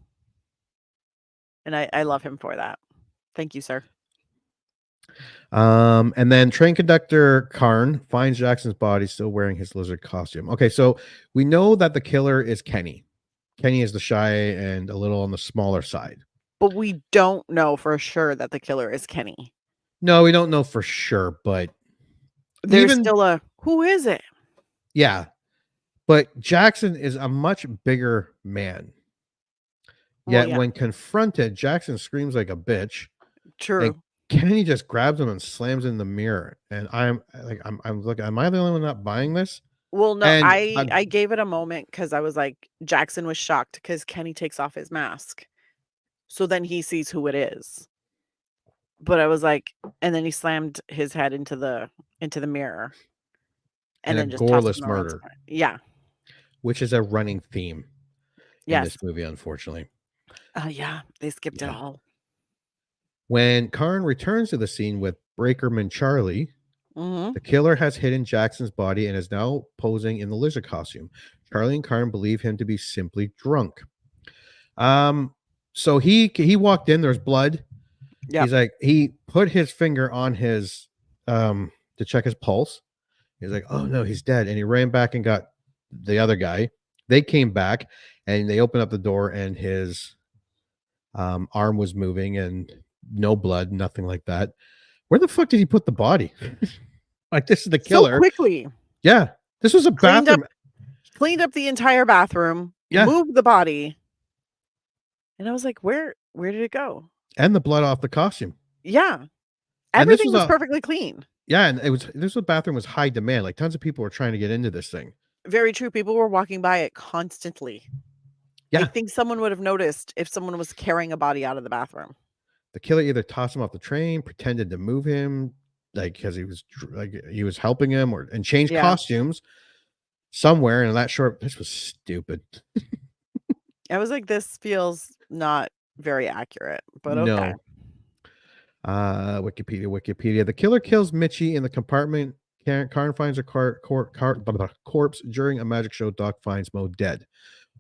And I love him for that. Thank you, sir. And then train conductor Karn finds Jackson's body still wearing his lizard costume. Okay, so we know that the killer is Kenny. Kenny is the shy and a little on the smaller side. But we don't know for sure that the killer is Kenny. No, we don't know for sure, but There's even still a who is it? yeah, but Jackson is a much bigger man. Well, Yet yeah, when confronted, Jackson screams like a bitch. true. And Kenny just grabs him and slams in the mirror. And I'm looking, am I the only one not buying this? Well, no, And I gave it a moment because I was like, Jackson was shocked because Kenny takes off his mask. So then he sees who it is. But I was like, and then he slammed his head into the mirror and and a then just tossed goreless him around. murder, Yeah. which is a running theme in Yes. this movie, unfortunately. Yeah. They skipped it all. When Karn returns to the scene with Breakerman Charlie, Mm-hmm. the killer has hidden Jackson's body and is now posing in the lizard costume. Charlie and Karn believe him to be simply drunk. So he walked in, there's blood. Yep. He's like, he put his finger on his to check his pulse. He's like, oh no, he's dead. And he ran back and got the other guy. They came back and they opened up the door and his arm was moving and no blood, nothing like that. Where the fuck did he put the body? Like, this is the killer. So quickly. Yeah. This was a bathroom. Cleaned up the entire bathroom. Yeah. Moved the body. And I was like, where did it go? And the blood off the costume. Yeah. And this Everything was was perfectly clean. Yeah, and this bathroom was high demand. Like, tons of people were trying to get into this thing. Very true. People were walking by it constantly. Yeah. I think someone would have noticed if someone was carrying a body out of the bathroom. The killer either tossed him off the train, pretended to move him, like, because he was helping him, and changed costumes somewhere. And this was stupid. I was like, this feels not very accurate, but okay. No. Wikipedia. The killer kills Mitchie in the compartment. Karn finds a corpse during a magic show. Doc finds Mo dead.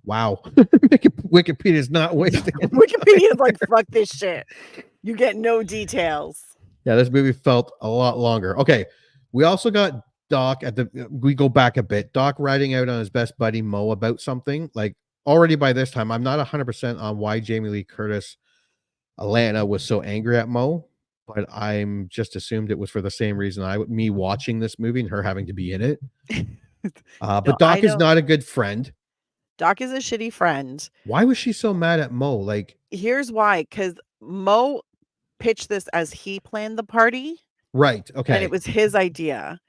Wow. Wikipedia is not wasting. Wikipedia is like, fuck this shit. You get no details. Yeah, this movie felt a lot longer. Okay. We also got Doc we go back a bit. Doc writing out on his best buddy Mo about something. Like, already by this time, I'm not 100% on why Jamie Lee Curtis Alana was so angry at Mo, but I'm just assumed it was for the same reason me watching this movie and her having to be in it. But Doc is not a good friend. Doc is a shitty friend. Why was she so mad at Mo? Like, here's why, because Mo pitched this as he planned the party. Right. Okay. And it was his idea.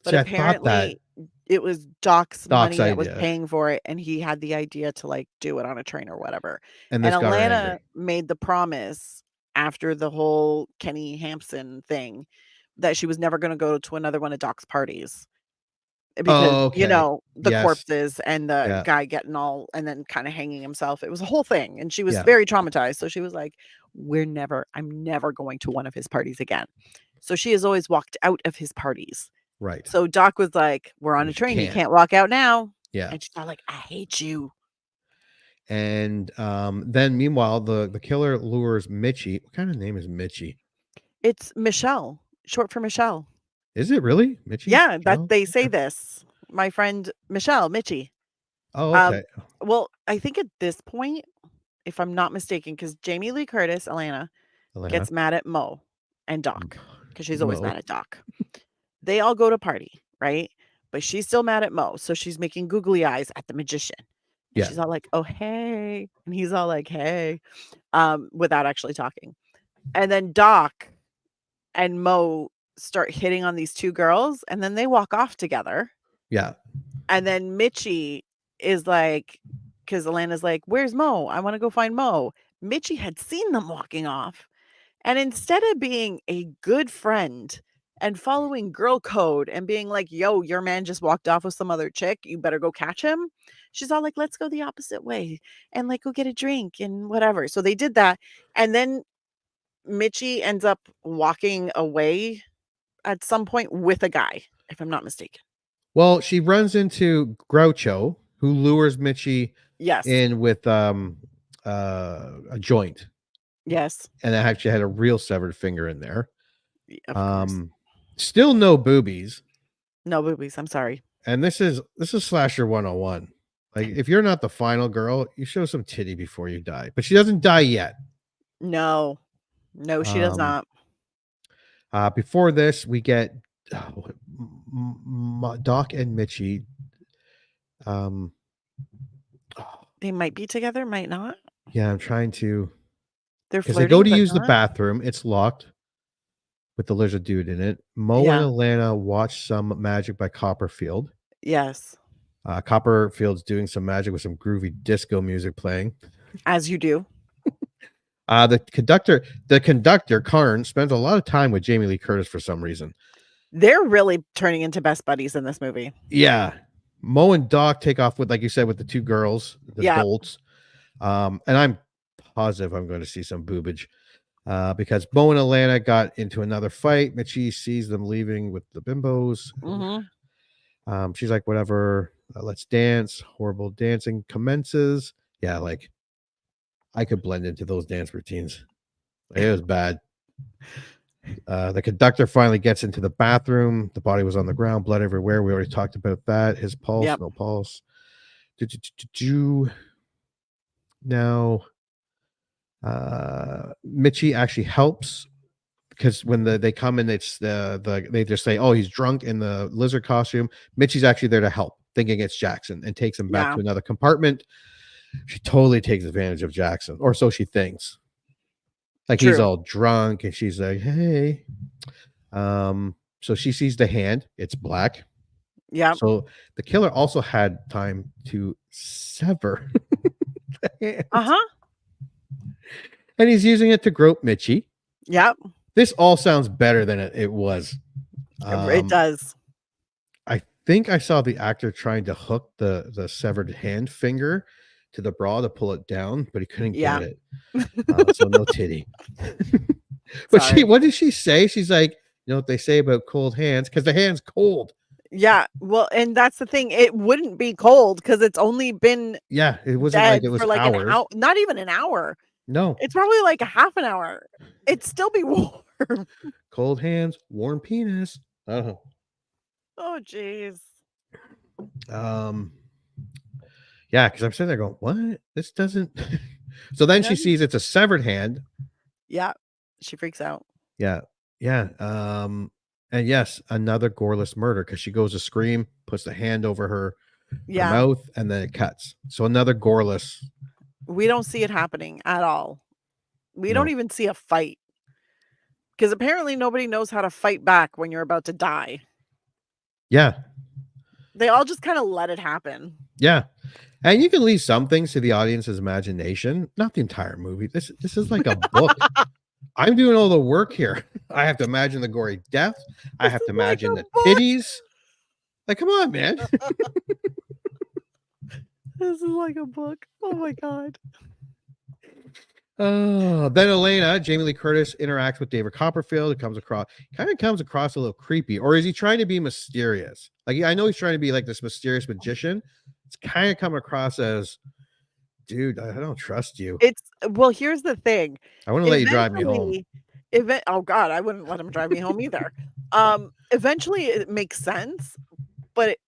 But apparently it was Doc's money that was paying for it, and he had the idea to like do it on a train or whatever. And Alana made the promise after the whole Kenny Hampson thing that she was never going to go to another one of Doc's parties. Because the corpses and the guy getting all and then kind of hanging himself. It was a whole thing. And she was very traumatized. So she was like, I'm never going to one of his parties again. So she has always walked out of his parties. Right. So Doc was like, we're on a train. You can't walk out now. Yeah. And she's like, I hate you. And then meanwhile, the killer lures Mitchie. What kind of name is Mitchie? It's Michelle, short for Michelle. Is it really Mitchie? Yeah, that they say this. My friend Michelle, Mitchie. Oh, okay. Well, I think at this point, if I'm not mistaken, because Jamie Lee Curtis, Alana, gets mad at Mo and Doc, because she's always mad at Doc. They all go to party, right? But she's still mad at Mo, so she's making googly eyes at the magician. And she's all like, "Oh, hey," and he's all like, "Hey," without actually talking. And then Doc and Mo start hitting on these two girls, and then they walk off together. Yeah. And then Mitchie is like, because Alana's like, "Where's Mo? I want to go find Mo." Mitchie had seen them walking off. And instead of being a good friend and following girl code and being like, "Yo, your man just walked off with some other chick. You better go catch him." She's all like, "Let's go the opposite way and like go get a drink and whatever." So they did that. And then Mitchie ends up walking away at some point with a guy, if I'm not mistaken. Well, she runs into Groucho, who lures Mitchie Yes. in with a joint, Yes. and I actually had a real severed finger in there. Of course. Still no boobies, No boobies. I'm sorry. and this is slasher 101. Like, if you're not the final girl, you show some titty before you die. But she doesn't die yet. No. No, she does not. Before this, we get Doc and Mitchie. They might be together, might not. Yeah, I'm trying to. They're Because they flirting, go to but use the not. bathroom, it's locked with the lizard dude in it. Mo Yeah. and Alana watch some magic by Copperfield. Yes. Copperfield's doing some magic with some groovy disco music playing. As you do. The conductor, Karn, spends a lot of time with Jamie Lee Curtis for some reason. They're really turning into best buddies in this movie. Yeah. Mo and Doc take off with, like you said, with the two girls, the dolts. And I'm positive I'm going to see some boobage. Because Mo and Alana got into another fight. Mitchie sees them leaving with the bimbos. Mm-hmm. She's like, whatever, let's dance. Horrible dancing commences. Yeah, like, I could blend into those dance routines. Like, it was bad. The conductor finally gets into the bathroom. The body was on the ground, blood everywhere. We already talked about that. His pulse, no pulse. Now, Mitchie actually helps, because when they come in, it's they just say, "Oh, he's drunk in the lizard costume." Mitchie's actually there to help, thinking it's Jackson, and takes him back to another compartment. She totally takes advantage of Jackson, or so she thinks. Like, he's all drunk, and she's like, "Hey." So she sees the hand. It's black. Yeah. So the killer also had time to sever the hand. And he's using it to grope Mitchie. Yep. This all sounds better than it was. It does. I think I saw the actor trying to hook the severed hand finger to the bra to pull it down, but he couldn't get it. So no titty. But what did she say? She's like, you know what they say about cold hands? Because the hand's cold. Yeah. Well, and that's the thing. It wouldn't be cold because it's only been it wasn't like it was for like hours. an hour, not even an hour. No. It's probably like a half an hour. It'd still be warm. Cold hands, warm penis. Oh, jeez. Yeah, because I'm sitting there going, what? This doesn't. So then she sees it's a severed hand. Yeah. She freaks out. Yeah. And yes, another goreless murder, because she goes to scream, puts the hand over her mouth, and then it cuts. So another goreless. We don't see it happening at all. We don't even see a fight. Because apparently nobody knows how to fight back when you're about to die. Yeah. They all just kind of let it happen. Yeah. And you can leave some things to the audience's imagination. Not the entire movie. This is like a book. I'm doing all the work here. I have to imagine the gory death. I have to imagine the titties. Like, come on, man. This is like a book. Oh my God. Then Elena, Jamie Lee Curtis, interacts with David Copperfield. It comes across a little creepy. Or is he trying to be mysterious? Like, I know he's trying to be like this mysterious magician. It's kind of come across as, dude, I don't trust you. Well, here's the thing. I want to let you drive me home. Oh God, I wouldn't let him drive me home either. Eventually it makes sense, but it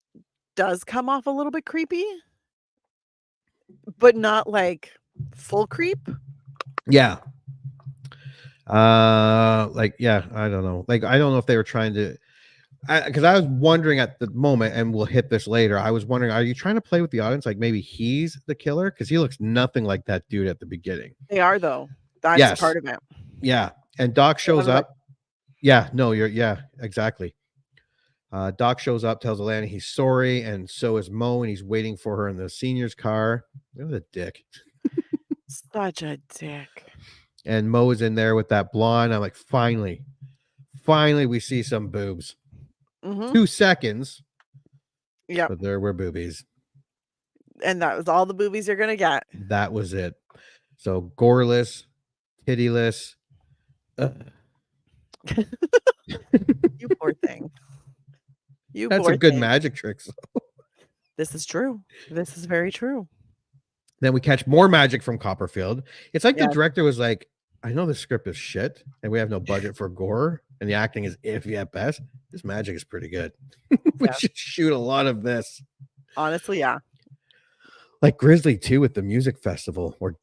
does come off a little bit creepy, but not like full creep. Yeah. I don't know. Like, I don't know if they were trying to, because I was wondering at the moment, and we'll hit this later. I was wondering, are you trying to play with the audience? Like, maybe he's the killer? Because he looks nothing like that dude at the beginning. They are, though. That's part of it. Yeah. And Doc shows up. Yeah, no, yeah, exactly. Doc shows up, tells Alana he's sorry, and so is Mo, and he's waiting for her in the senior's car. What a dick. Such a dick. And Mo is in there with that blonde. I'm like, finally, we see some boobs. Mm-hmm. 2 seconds, Yep. but there were boobies. And that was all the boobies you're gonna get. That was it. So goreless, tittyless. You poor thing. You That's poor some good thing. magic tricks. This is true. This is very true. Then we catch more magic from Copperfield. It's like Yeah. the director was like, I know the script is shit and we have no budget for gore and the acting is iffy at best. This magic is pretty good. We Yeah. should shoot a lot of this. Honestly, yeah. Like Grizzly 2 with the music festival, or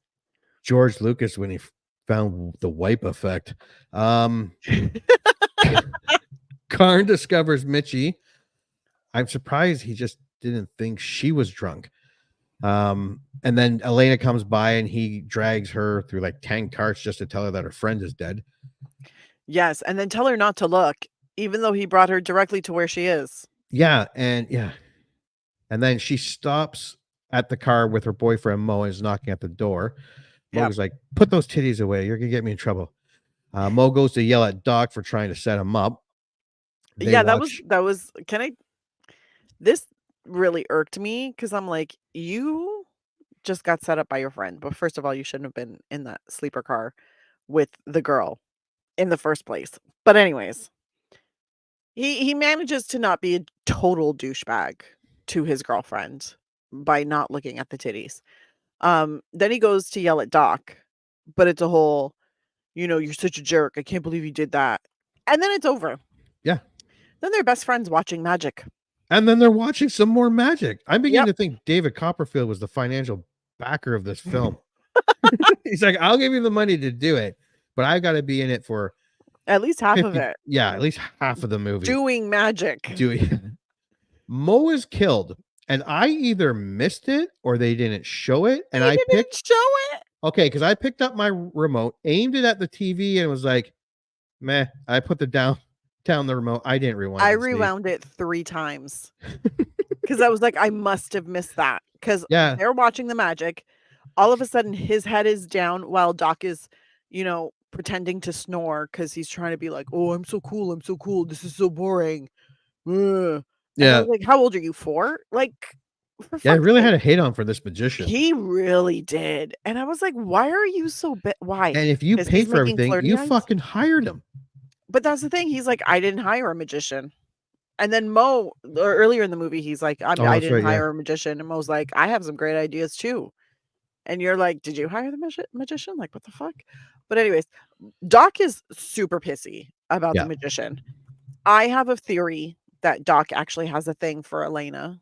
George Lucas when he found the wipe effect. Karn discovers Mitchie. I'm surprised he just didn't think she was drunk. And then Elena comes by and he drags her through like 10 carts just to tell her that her friend is dead. Yes, and then tell her not to look, even though he brought her directly to where she is. Yeah, and then she stops at the car with her boyfriend Mo and is knocking at the door. Mo's like, put those titties away. You're gonna get me in trouble. Mo goes to yell at Doc for trying to set him up. That was this really irked me because I'm like, you just got set up by your friend. But first of all, you shouldn't have been in that sleeper car with the girl in the first place. But anyways, he manages to not be a total douchebag to his girlfriend by not looking at the titties. Then he goes to yell at Doc, but it's a whole, you're such a jerk. I can't believe you did that. And then it's over. Yeah. Then they're best friends watching magic. And then they're watching some more magic. I'm beginning Yep. to think David Copperfield was the financial backer of this film. He's like, I'll give you the money to do it, but I got to be in it for At least half 50, of it. Yeah, at least half of the movie. Doing magic. Mo is killed, and I either missed it or they didn't show it. And They didn't show it. Okay, because I picked up my remote, aimed it at the TV, and was like, meh. I put down the remote. I didn't rewind. I rewound it 3 times because I was like, I must have missed that because they're watching the magic. All of a sudden, his head is down while Doc is, pretending to snore because he's trying to be like, oh, I'm so cool. I'm so cool. This is so boring. Ugh. And I was like, how old are you? 4? Like, I really had a hate on for this magician. He really did. And I was like, why are you so why? And if you pay for everything, you fucking hired him. But that's the thing. He's like, I didn't hire a magician. And then Mo, earlier in the movie, he's like, I didn't hire a magician. And Mo's like, I have some great ideas too. And you're like, did you hire the magician? Like, what the fuck? But anyways, Doc is super pissy about the magician. I have a theory that Doc actually has a thing for Elena.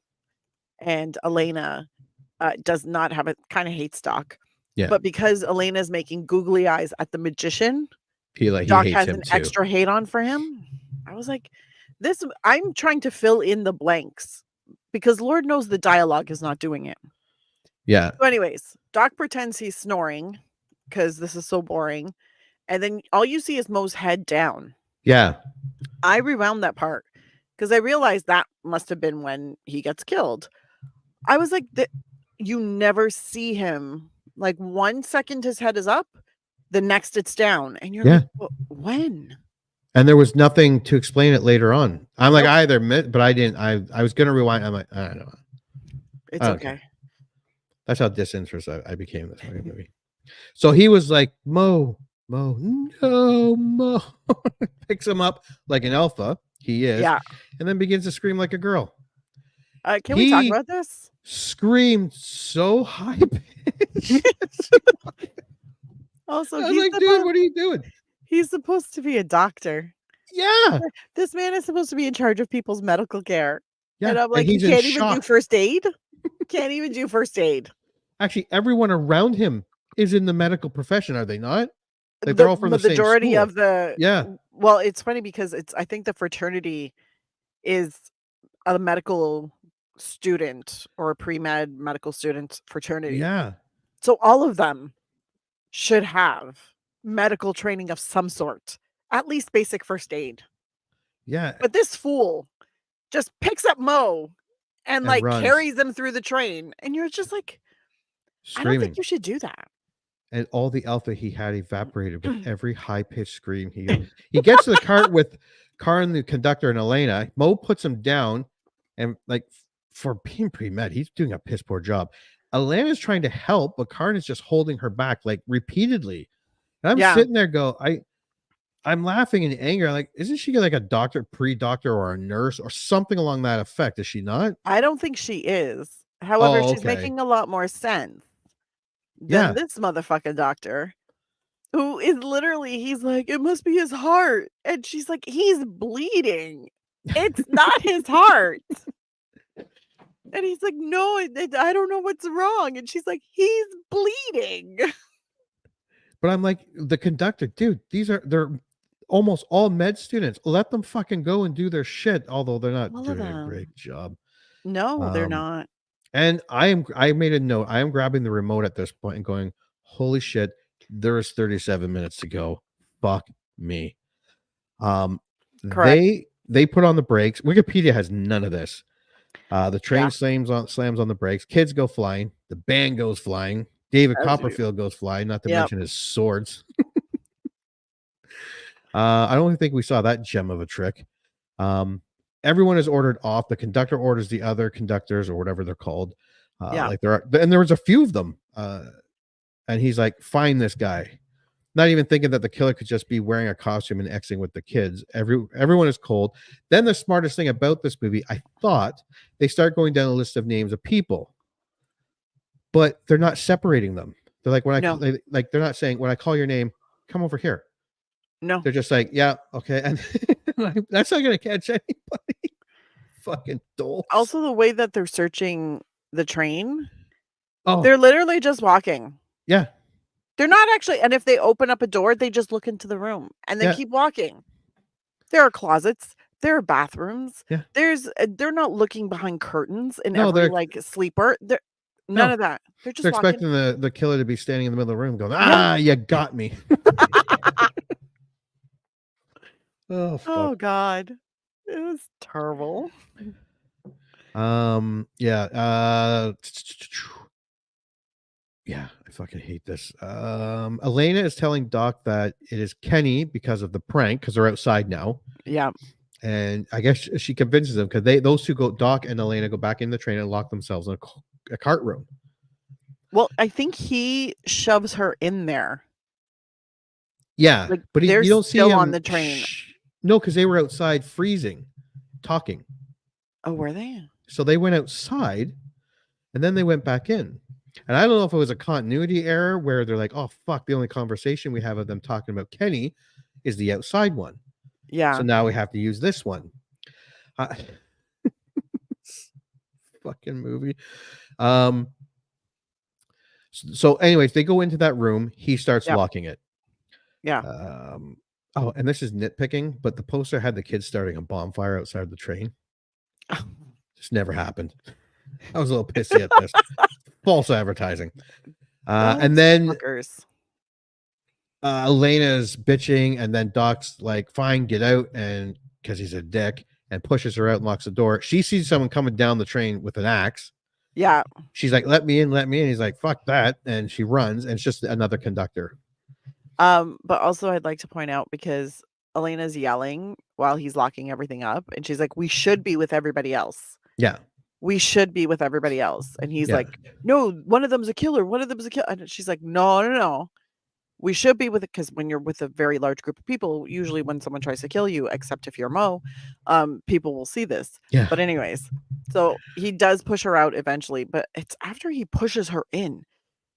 And Elena does not have it, kind of hates Doc. Yeah. But because Elena's making googly eyes at the magician, Doc has an extra hate on for him. I was like, I'm trying to fill in the blanks because Lord knows the dialogue is not doing it. Yeah. So anyways, Doc pretends he's snoring because this is so boring. And then all you see is Mo's head down. Yeah. I rewound that part because I realized that must have been when he gets killed. I was like, you never see him. Like 1 second his head is up, the next it's down. And you're like, when? And there was nothing to explain it later on. I'm like, I either missed, but I didn't. I was going to rewind. I'm like, I don't know. It's okay. That's how disinterested I became this movie. So he was like, Mo, no, Mo. Picks him up like an alpha. He is. Yeah. And then begins to scream like a girl. Can we talk about this? Screamed so high pitched. Also, I was like, dude, what are you doing? He's supposed to be a doctor. Yeah. This man is supposed to be in charge of people's medical care. Yeah. And I'm like, he can't even do first aid? Can't even do first aid. Actually, everyone around him is in the medical profession, are they not? Like they're all from the majority same of the Well, it's funny because I think the fraternity is a medical student or a pre-med medical student fraternity. Yeah. So all of them should have medical training of some sort. at least basic first aid. Yeah, But this fool just picks up Mo and and like runs carries him through the train. And you're just like, I don't think screaming. you should do that. And all the alpha he had evaporated with every high-pitched scream. He gets to the cart with Karin, the conductor, and Elena. Mo puts him down, and like for being pre-med, he's doing a piss poor job. Elena's trying to help, but Karin is just holding her back like repeatedly. And I'm Yeah. sitting there I'm laughing in anger. Like, isn't she like a doctor, pre-doctor, or a nurse or something along that effect? Is she not? I don't think she is. However, Oh, she's okay. making a lot more sense Yeah. than this motherfucking doctor who is literally, he's like, it must be his heart. And she's like, he's bleeding. It's not his heart. And he's like, no, I don't know what's wrong. And she's like, he's bleeding. But I'm like, the conductor, dude, they're almost all med students. Let them fucking go and do their shit, although they're not All of doing a them. great job. No, they're not. And I made a note. I am grabbing the remote at this point and going, holy shit, there is 37 minutes to go. Fuck me. Correct. They put on the brakes. Wikipedia has none of this. The train Yeah. slams on the brakes. Kids go flying. The band goes flying. David As you- Copperfield goes flying, not to Yep. mention his swords. I don't think we saw that gem of a trick. Everyone is ordered off. The conductor orders the other conductors or whatever they're called. Yeah. Like there was a few of them. And he's like, find this guy. Not even thinking that the killer could just be wearing a costume and Xing with the kids. Everyone is cold. Then the smartest thing about this movie, I thought, they start going down a list of names of people, but they're not separating them. They're like, No. they're not saying, when I call your name, come over here. No. They're just like, yeah, okay. And that's not going to catch anybody. Fucking dolls. Also, the way that they're searching the train, Oh, they're literally just walking. yeah. They're not actually, and if they open up a door, they just look into the room and then Yeah. keep walking. There are closets, there are bathrooms. Yeah. They're not looking behind curtains in No, every they're- like sleeper. None No. of that. They're just They're walking. expecting the killer to be standing in the middle of the room going, you got me. Oh, fuck. Oh God, it was terrible. Yeah. Yeah, I fucking hate this. Elena is telling Doc that it is Kenny because of the prank, because they're outside now. Yeah. And I guess she convinces them because those two go, Doc and Elena go back in the train and lock themselves in a cart room. Well, I think he shoves her in there. Yeah, Like, but they're you don't see still him on the train. No, because they were outside freezing, talking. Oh, were they? So they went outside, and then they went back in. And I don't know if it was a continuity error where they're like, "Oh fuck!" The only conversation we have of them talking about Kenny is the outside one. Yeah. So now we have to use this one. Fucking movie. So, anyways, they go into that room. He starts locking it. Yeah. Oh, and this is nitpicking, but the poster had the kids starting a bonfire outside the train. Just never happened. I was a little pissy at this. False advertising. And then Elena's bitching, and then Doc's like, fine, get out, and because he's a dick, and pushes her out and locks the door. She sees someone coming down the train with an axe. Yeah. She's like, let me in, let me in. He's like, fuck that. And she runs, and it's just another conductor. But also I'd like to point out, because Elena's yelling while he's locking everything up, and she's like, we should be with everybody else. Yeah. We should be with everybody else. And he's like, no, one of them's a killer. One of them's a killer. And she's like, no. We should be with it, because when you're with a very large group of people, usually when someone tries to kill you, except if you're Mo, people will see this. Yeah. But anyways, so he does push her out eventually, but it's after he pushes her in,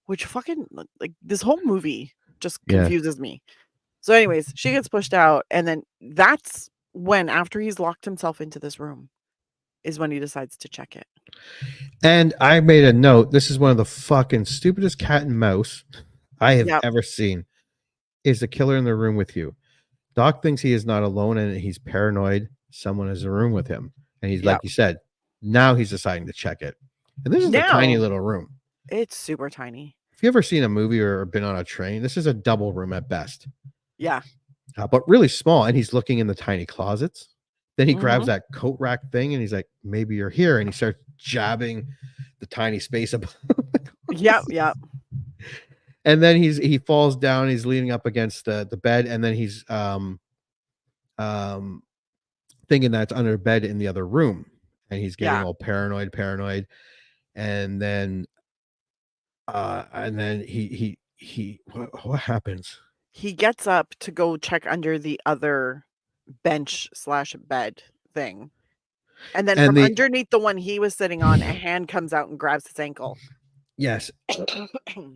which fucking, like, this whole movie just confuses me. So anyways, she gets pushed out, and then that's when, after he's locked himself into this room, is when he decides to check it. And I made a note. This is one of the fucking stupidest cat and mouse I have ever seen. Is the killer in the room with you? Doc thinks he is not alone, and he's paranoid someone is in the room with him. And he's like you said, now he's deciding to check it. And this is a tiny little room. It's super tiny. If you ever seen a movie or been on a train, this is a double room at best. Yeah. but really small. And he's looking in the tiny closets. Then he grabs Mhm. that coat rack thing and he's like, maybe you're here. And he starts jabbing the tiny space above. Yep, yep. And then he falls down. He's leaning up against the bed. And then he's thinking that's under bed in the other room. And he's getting Yeah. all paranoid. And then he what happens? He gets up to go check under the other bench/bed thing. And then And from the underneath the one he was sitting on, a hand comes out and grabs his ankle. yes,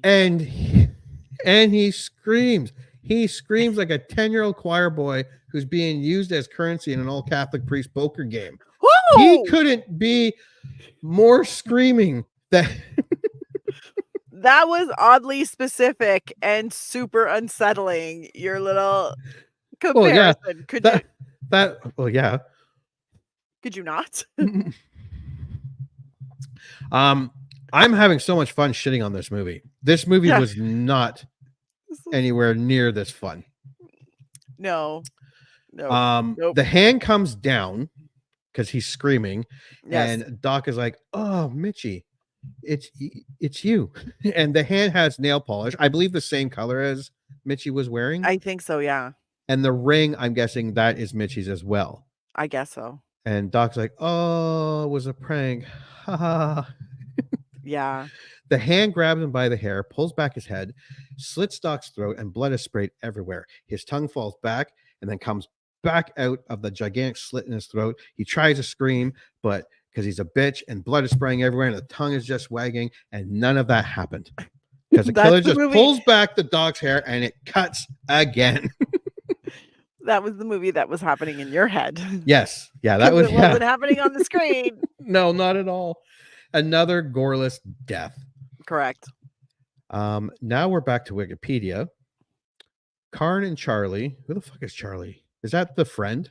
and he screams. He screams like a 10-year-old choir boy who's being used as currency in an all Catholic priest poker game. He Woo! couldn't be more screaming. That was oddly specific and super unsettling. Your little well, yeah, comparison. Could you not? I'm having so much fun shitting on this movie. This movie Yeah. was not anywhere near this fun. No. The hand comes down because he's screaming, Yes. and Doc is like, "Oh, Mitchie, it's you." And the hand has nail polish, I believe the same color as Mitchie was wearing. I think so, yeah. And the ring, I'm guessing that is Mitchie's as well. I guess so. And Doc's like, "Oh, it was a prank." Ha ha. Yeah. The hand grabs him by the hair, pulls back his head, slits Doc's throat, and blood is sprayed everywhere. His tongue falls back and then comes back out of the gigantic slit in his throat. He tries to scream, but because he's a bitch, and blood is spraying everywhere, and the tongue is just wagging, and none of that happened. Because the killer just pulls back the dog's hair and it cuts again. That was the movie that was happening in your head. Yes. Yeah, that was. It wasn't happening on the screen. No, not at all. Another goreless death. Correct. Now we're back to Wikipedia. Karn and Charlie. Who the fuck is Charlie? Is that the friend?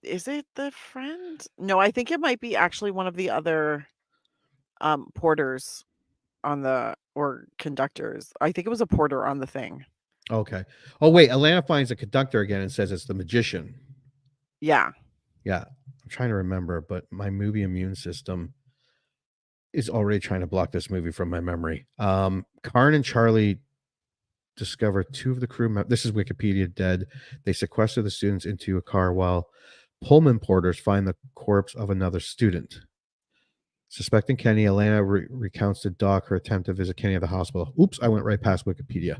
Is it the friend? No, I think it might be actually one of the other porters on the or conductors. I think it was a porter on the thing. Okay. Oh wait, Alana finds the conductor again and says it's the magician. Yeah. Yeah. I'm trying to remember, but my movie immune system is already trying to block this movie from my memory. Karn and Charlie discover two of the crew members. This is Wikipedia dead. They sequester the students into a car while Pullman porters find the corpse of another student. Suspecting Kenny, Alana recounts to Doc her attempt to visit Kenny at the hospital. Oops, I went right past Wikipedia.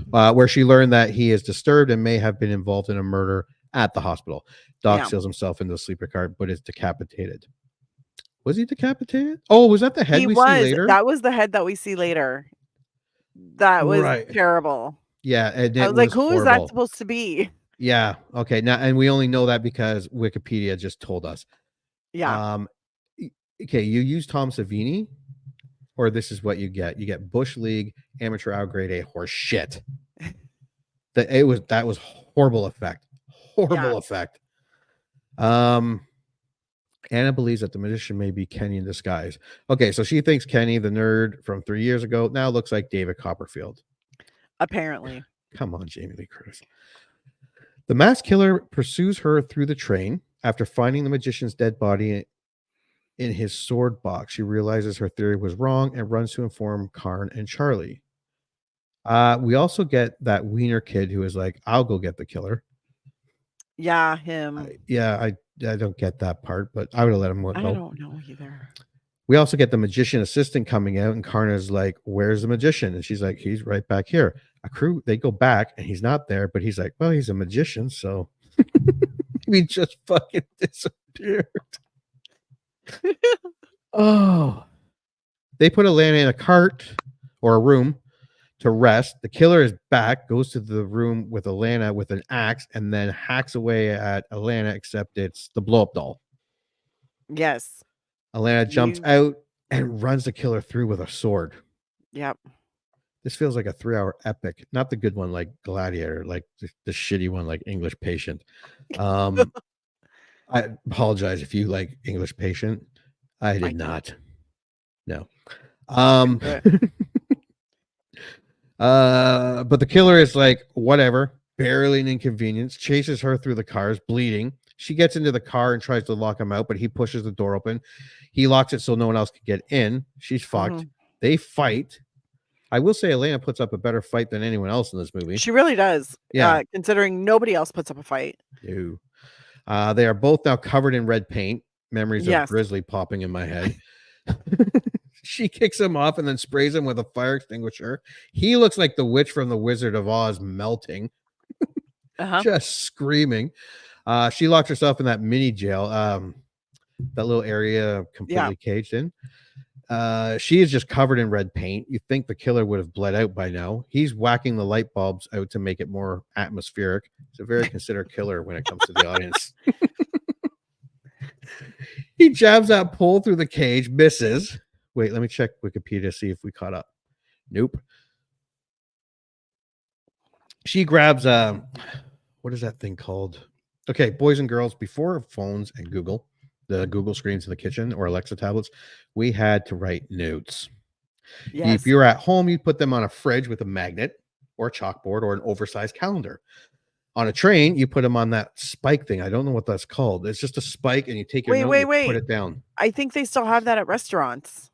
Where she learned that he is disturbed and may have been involved in a murder at the hospital. Doc seals himself into a sleeper car, but is decapitated. Was he decapitated? Oh, was that the head see later? That was the head that we see later. That was terrible. Yeah. And I was like, who is that supposed to be? Yeah. Okay. Now, and we only know that because Wikipedia just told us. Yeah. Okay. You use Tom Savini, or this is what you get. You get Bush League amateur out grade A horse shit. That was horrible effect. Horrible effect. Anna believes that the magician may be Kenny in disguise. Okay, so she thinks Kenny, the nerd from 3 years ago, now looks like David Copperfield. Apparently. Come on, Jamie Lee Curtis. The masked killer pursues her through the train. After finding the magician's dead body in his sword box, she realizes her theory was wrong and runs to inform Karn and Charlie. We also get that wiener kid who is like, I'll go get the killer. Yeah, him. I don't get that part, but I would have let him go. I don't know either. We also get the magician assistant coming out, and Karna's like, where's the magician? And she's like, he's right back here. They go back, and he's not there, but he's like, well, he's a magician, so we just fucking disappeared. Oh. They put Alana in a cart or a room to rest. The killer is back, goes to the room with Alana with an axe, and then hacks away at Alana, except it's the blow-up doll. Yes. Alana jumps out and runs the killer through with a sword. Yep. This feels like a 3-hour epic. Not the good one like Gladiator, like the shitty one like English Patient. I apologize if you like English Patient. I did not. No. But the killer is like, whatever, barely an inconvenience, chases her through the cars, bleeding. She gets into the car and tries to lock him out, but he pushes the door open. He locks it so no one else can get in. She's fucked. Mhm. They fight. I will say Elena puts up a better fight than anyone else in this movie. She really does. Yeah. Considering nobody else puts up a fight. Ew. They are both now covered in red paint. Memories of Yes. Grizzly popping in my head. She kicks him off and then sprays him with a fire extinguisher. He looks like the witch from the Wizard of Oz melting, just screaming. She locks herself in that mini jail, that little area completely caged in. She is just covered in red paint. You think the killer would have bled out by now. He's whacking the light bulbs out to make it more atmospheric. It's a very considerate killer when it comes to the audience. He jabs that pole through the cage, misses. Wait, let me check Wikipedia to see if we caught up. Nope. She grabs what is that thing called? Okay, boys and girls, before phones and Google, the Google screens in the kitchen or Alexa tablets, we had to write notes. Yes. If you're at home, you put them on a fridge with a magnet or a chalkboard or an oversized calendar. On a train, you put them on that spike thing. I don't know what that's called. It's just a spike, and you take your note and you put it down. I think they still have that at restaurants.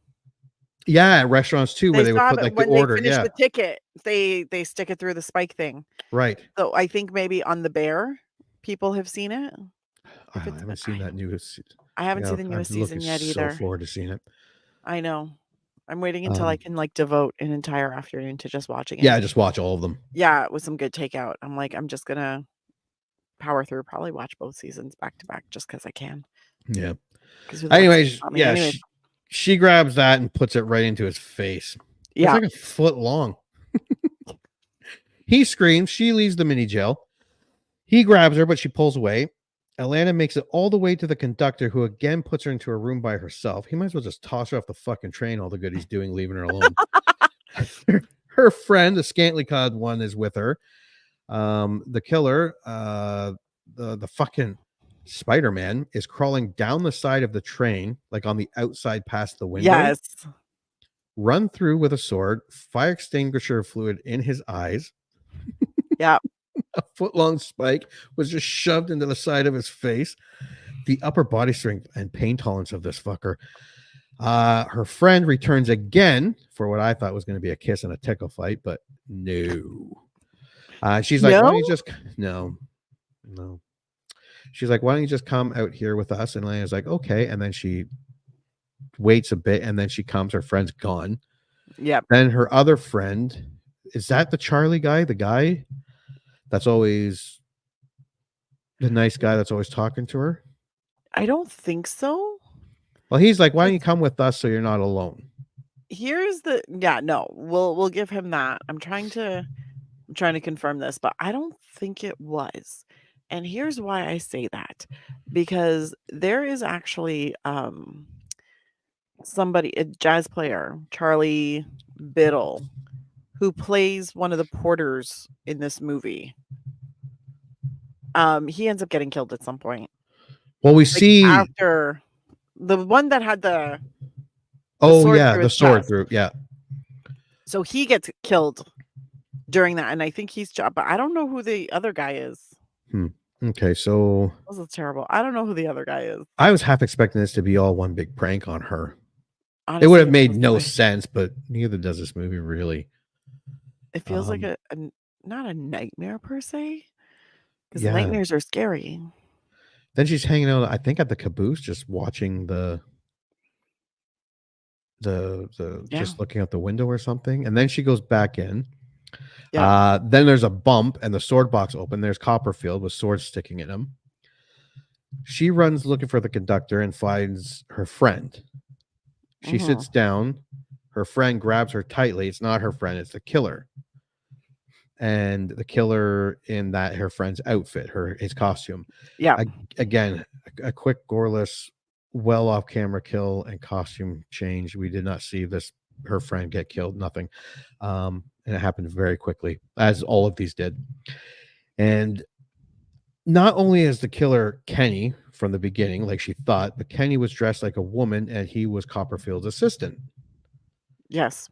Yeah, at restaurants too, where they would put like the order. When they finish the ticket, they stick it through the spike thing. Right. So I think maybe on the Bear, people have seen it. I haven't seen that news. I haven't seen the newest season yet either. So forward to seeing it. I know. I'm waiting until I can like devote an entire afternoon to just watching it. Yeah, just watch all of them. Yeah, with some good takeout. I'm like, I'm just gonna power through, probably watch both seasons back to back just because I can. Yeah. Anyways, yeah, anyways. She grabs that and puts it right into his face. Yeah. It's like a foot long. He screams. She leaves the mini jail. He grabs her, but she pulls away. Atlanta makes it all the way to the conductor, who again puts her into a room by herself. He might as well just toss her off the fucking train, all the good he's doing, leaving her alone. Her friend, the scantily clad one, is with her. The killer, the fucking Spider-Man, is crawling down the side of the train, like on the outside past the window. Yes. Run through with a sword, fire extinguisher fluid in his eyes. Yeah. A foot-long spike was just shoved into the side of his face. The upper body strength and pain tolerance of this fucker. Her friend returns again for what I thought was going to be a kiss and a tickle fight, but no. She's like, why don't you just... No. She's like, why don't you just come out here with us? And Lena's like, okay. And then she waits a bit, and then she comes. Her friend's gone. Yep. Then her other friend, is that the Charlie guy? The guy that's always the nice guy that's always talking to her? I don't think so. Well, he's like, why don't you come with us so you're not alone? Here's the we'll give him that. I'm trying to confirm this, but I don't think it was. And here's why I say that. Because there is actually somebody, a jazz player, Charlie Biddle, who plays one of the porters in this movie. He ends up getting killed at some point. Well, we see after the one that had the sword through. Yeah. So he gets killed during that, and I think he's but I don't know who the other guy is. Okay, so this is terrible. I don't know who the other guy is. I was half expecting this to be all one big prank on her. Honestly, it would have made no sense, but neither does this movie really. It feels like a not a nightmare per se, because nightmares are scary. Then she's hanging out, I think, at the caboose, just watching the just looking out the window or something, and then she goes back in. Then there's a bump, and the sword box open. There's Copperfield with swords sticking in him. She runs looking for the conductor and finds her friend. She sits down. Her friend grabs her tightly. It's not her friend, it's the killer. And the killer in that her friend's outfit, his costume. Yeah. Again, a quick, goreless, well off camera kill and costume change. We did not see her friend get killed, nothing. And it happened very quickly, as all of these did. And not only is the killer Kenny from the beginning, like she thought, but Kenny was dressed like a woman, and he was Copperfield's assistant. Yes.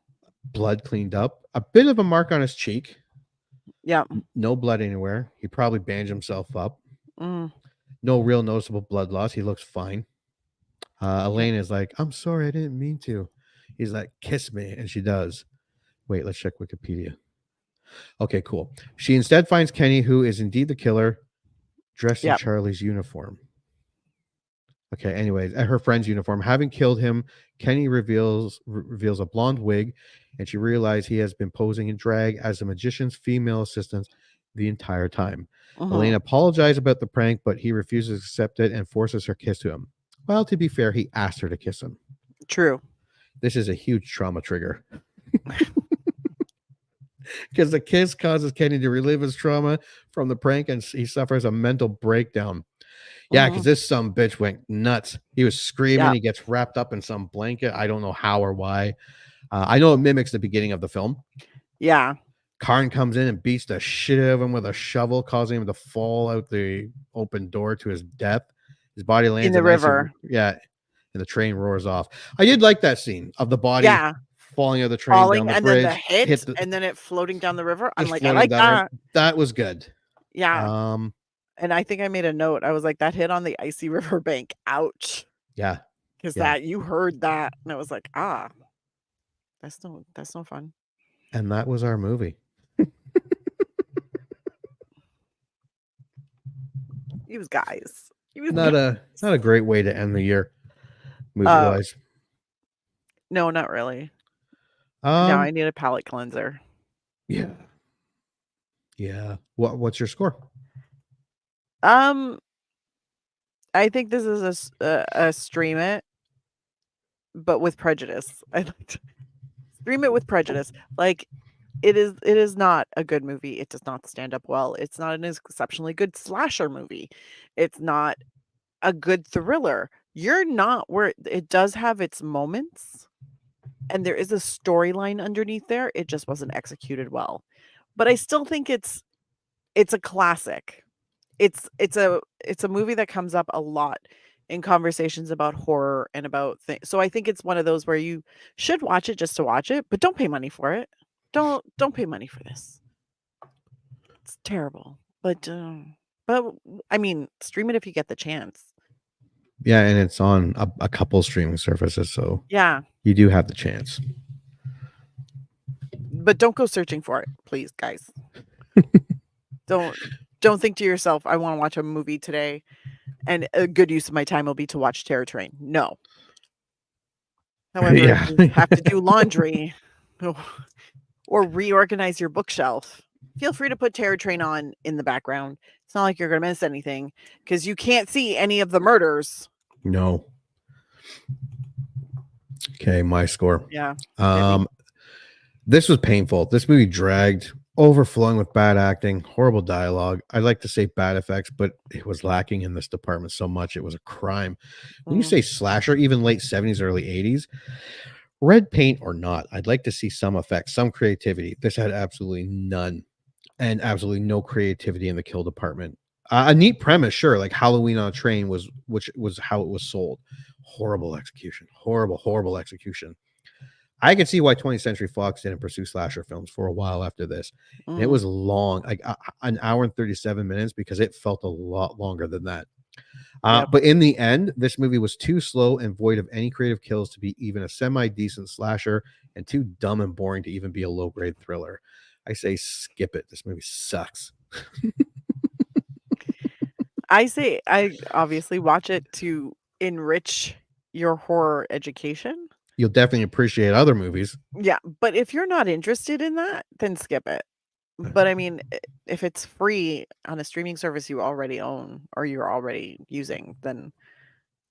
blood cleaned up, a bit of a mark on his cheek, Yeah. no blood anywhere. He probably bandaged himself up. Mm. No real noticeable blood loss. He looks fine. Elaine is like, I'm sorry, I didn't mean to. He's like, kiss me. And she does. Wait, let's check Wikipedia. Okay, cool. She instead finds Kenny, who is indeed the killer, dressed in Yep. Charlie's uniform. Okay, anyways, at her friend's uniform. Having killed him, Kenny reveals a blonde wig, and she realizes he has been posing in drag as a magician's female assistant the entire time. Elaine apologizes about the prank, but he refuses to accept it and forces her kiss to him. Well, to be fair, he asked her to kiss him. True. This is a huge trauma trigger. Because the kiss causes Kenny to relive his trauma from the prank, and he suffers a mental breakdown. Yeah, because this some bitch went nuts. He was screaming. Yeah. He gets wrapped up in some blanket. I don't know how or why. I know it mimics the beginning of the film. Yeah. Karn comes in and beats the shit out of him with a shovel, causing him to fall out the open door to his death. His body lands In the nice and- river. yeah, and the train roars off. I did like that scene of the body falling out of the train Falling, down the and bridge, then the hit, and then it floating down the river. I'm just like, I floating like down that. That was good. Yeah. And I think I made a note. I was like, that hit on the icy riverbank. Ouch. Yeah. Because that you heard that, and I was like, that's no fun. And that was our movie. You guys. Not a great way to end the year, movie wise. No, not really. Now I need a palate cleanser. Yeah. What's your score? I think this is a stream it, but with prejudice. I like to stream it with prejudice. Like it is not a good movie. It does not stand up well. It's not an exceptionally good slasher movie. It's not a good thriller. You're not where it does have its moments, and there is a storyline underneath there. It just wasn't executed well. But I still think it's a classic. It's a movie that comes up a lot in conversations about horror and about things. So I think it's one of those where you should watch it just to watch it, but don't pay money for it. Don't pay money for this. It's terrible. But I mean, stream it if you get the chance. Yeah, and it's on a couple streaming services, so yeah, you do have the chance. But don't go searching for it, please, guys. Don't think to yourself, I want to watch a movie today, and a good use of my time will be to watch Terror Train. No. However, if you have to do laundry or reorganize your bookshelf, feel free to put Terror Train on in the background. It's not like you're going to miss anything because you can't see any of the murders. No. Okay, my score. Yeah. This was painful. This movie dragged, overflowing with bad acting, horrible dialogue. I'd like to say bad effects, but it was lacking in this department so much. It was a crime. When you say slasher, even late 70s, early 80s, red paint or not, I'd like to see some effects, some creativity. This had absolutely none, and absolutely no creativity in the kill department. A neat premise, sure, like Halloween on a Train which was how it was sold. Horrible execution. Horrible execution. I could see why 20th Century Fox didn't pursue slasher films for a while after this. And it was long, like an hour and 37 minutes, because it felt a lot longer than that. But in the end, this movie was too slow and void of any creative kills to be even a semi-decent slasher, and too dumb and boring to even be a low-grade thriller. I say skip it. This movie sucks. I say I obviously watch it to enrich your horror education. You'll definitely appreciate other movies. Yeah, but if you're not interested in that, then skip it. But I mean, if it's free on a streaming service you already own or you're already using, then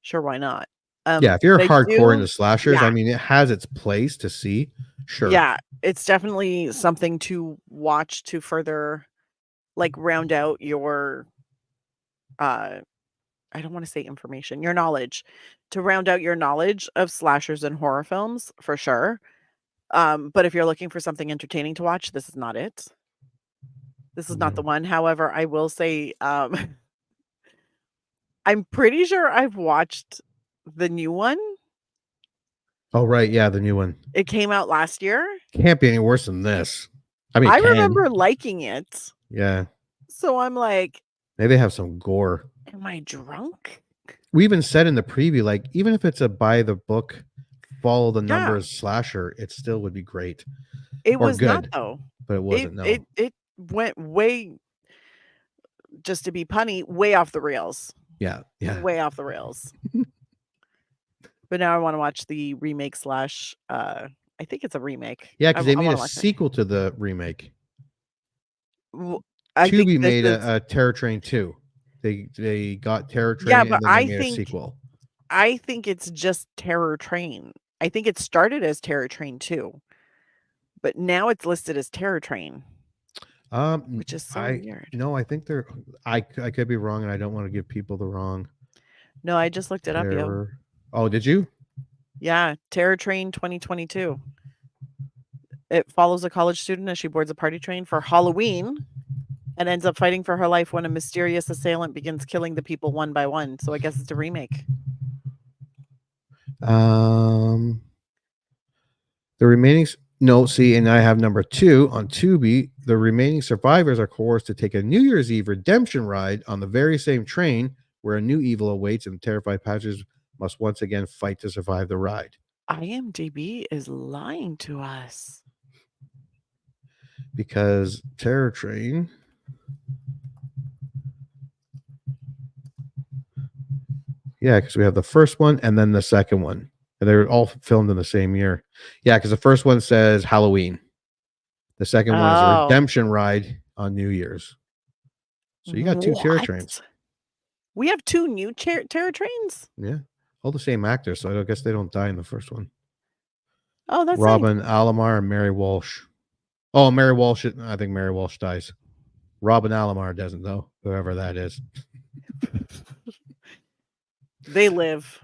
sure, why not? Yeah, if you're hardcore into slashers, I mean, it has its place to see. Sure. Yeah, it's definitely something to watch to further, like, round out your I don't want to say information, your knowledge, to round out your knowledge of slashers and horror films for sure. But if you're looking for something entertaining to watch, this is not it. This is not the one. However, I will say, I'm pretty sure I've watched the new one. Oh right, yeah, the new one It came out last year. can't be any worse than this. I mean, I it can. remember liking it. Yeah, So I'm like, maybe they have some gore. am I drunk? We even said in the preview, like, even if it's a by the book, follow the Yeah. numbers slasher, it still would be great. It Or was not good, though. but it It wasn't. No. it went way, just to be punny, way off the rails. Yeah. Way off the rails. But now I want to watch the remake slash I think it's a remake. Yeah, because they made wanna a watch it. sequel to the remake. I think Tubi this made is, a Terror Train 2. They got Terror Train yeah, and but then they I made a think sequel. it's just Terror Train. I think it started as Terror Train 2, but now it's listed as Terror Train, which is so weird. No, I think they're. I could be wrong, and I don't want to give people the wrong. No, I just looked it up, yo. Terror. Oh, did you? Yeah, Terror Train 2022. It follows a college student as she boards a party train for Halloween and ends up fighting for her life when a mysterious assailant begins killing the people one by one. So I guess it's a remake. The remaining no, see, and I have number 2 on Tubi. The remaining survivors are coerced to take a New Year's Eve redemption ride on the very same train where a new evil awaits, and terrified passengers must once again fight to survive the ride. IMDb is lying to us. Because Terror Train. Yeah, because we have the first one and then the second one. And they were all filmed in the same year. Yeah, because the first one says Halloween. The second one is a redemption ride on New Year's. So you got 2 Terror Trains. We have 2 new Terror Trains? Yeah. All the same actors, so I guess they don't die in the first one. Oh, that's Robin nice. Alomar and Mary Walsh. Oh, Mary Walsh. I think Mary Walsh dies. Robin Alomar doesn't, though, whoever that is. They live.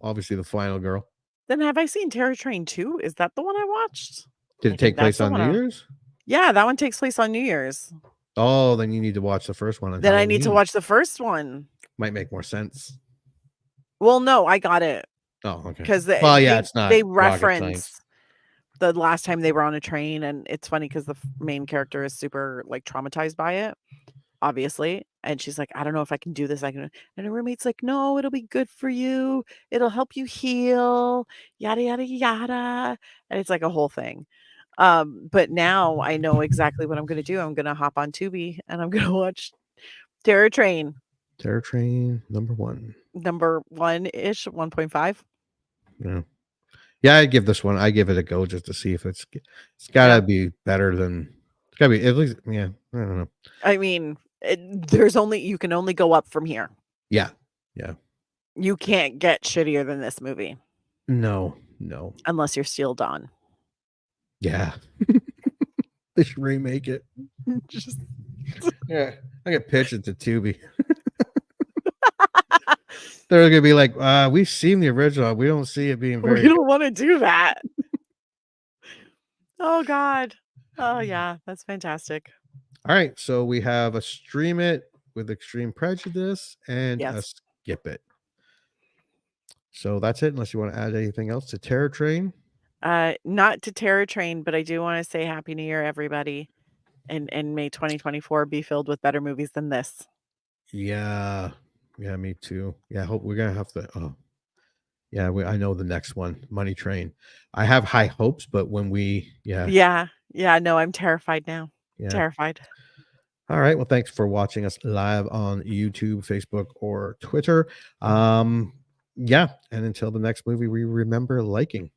Obviously, the final girl. Then have I seen Terror Train 2? Is that the one I watched? Did it take place on New Year's? Yeah, that one takes place on New Year's. Oh, then you need to watch the first one. Then Halloween. I need to watch the first one. Might make more sense. Well, no, I got it. Oh, okay. Because it's not. They reference the last time they were on a train, and it's funny because the main character is super like traumatized by it, obviously. And she's like, I don't know if I can do this. And her roommate's like, no, it'll be good for you. It'll help you heal. Yada yada yada. And it's like a whole thing. But now I know exactly what I'm going to do. I'm going to hop on Tubi and I'm going to watch Terror Train. Terror Train number 1. Number 1-ish, 1.5. Yeah. Yeah, I give this one. I give it a go just to see if it's got to be better than. It's got to be at least. Yeah, I don't know. I mean, you can only go up from here. Yeah. You can't get shittier than this movie. No. Unless you're Steel Dawn. Yeah. They should remake it. Yeah, I get pitched it to Tubi. They're gonna be like, we've seen the original. We don't see it being very. We don't want to do that. Oh God. Oh yeah, that's fantastic. All right, so we have a Stream It with Extreme Prejudice and a Skip It. So that's it. Unless you want to add anything else to Terror Train. Not to Terror Train, but I do want to say Happy New Year, everybody, and may 2024 be filled with better movies than this. Yeah, me too. Yeah, I hope we're gonna have to. Oh, yeah, I know the next one, Money Train. I have high hopes, but when we, yeah. No, I'm terrified now. Yeah. Terrified. All right. Well, thanks for watching us live on YouTube, Facebook, or Twitter. And until the next movie, we remember liking.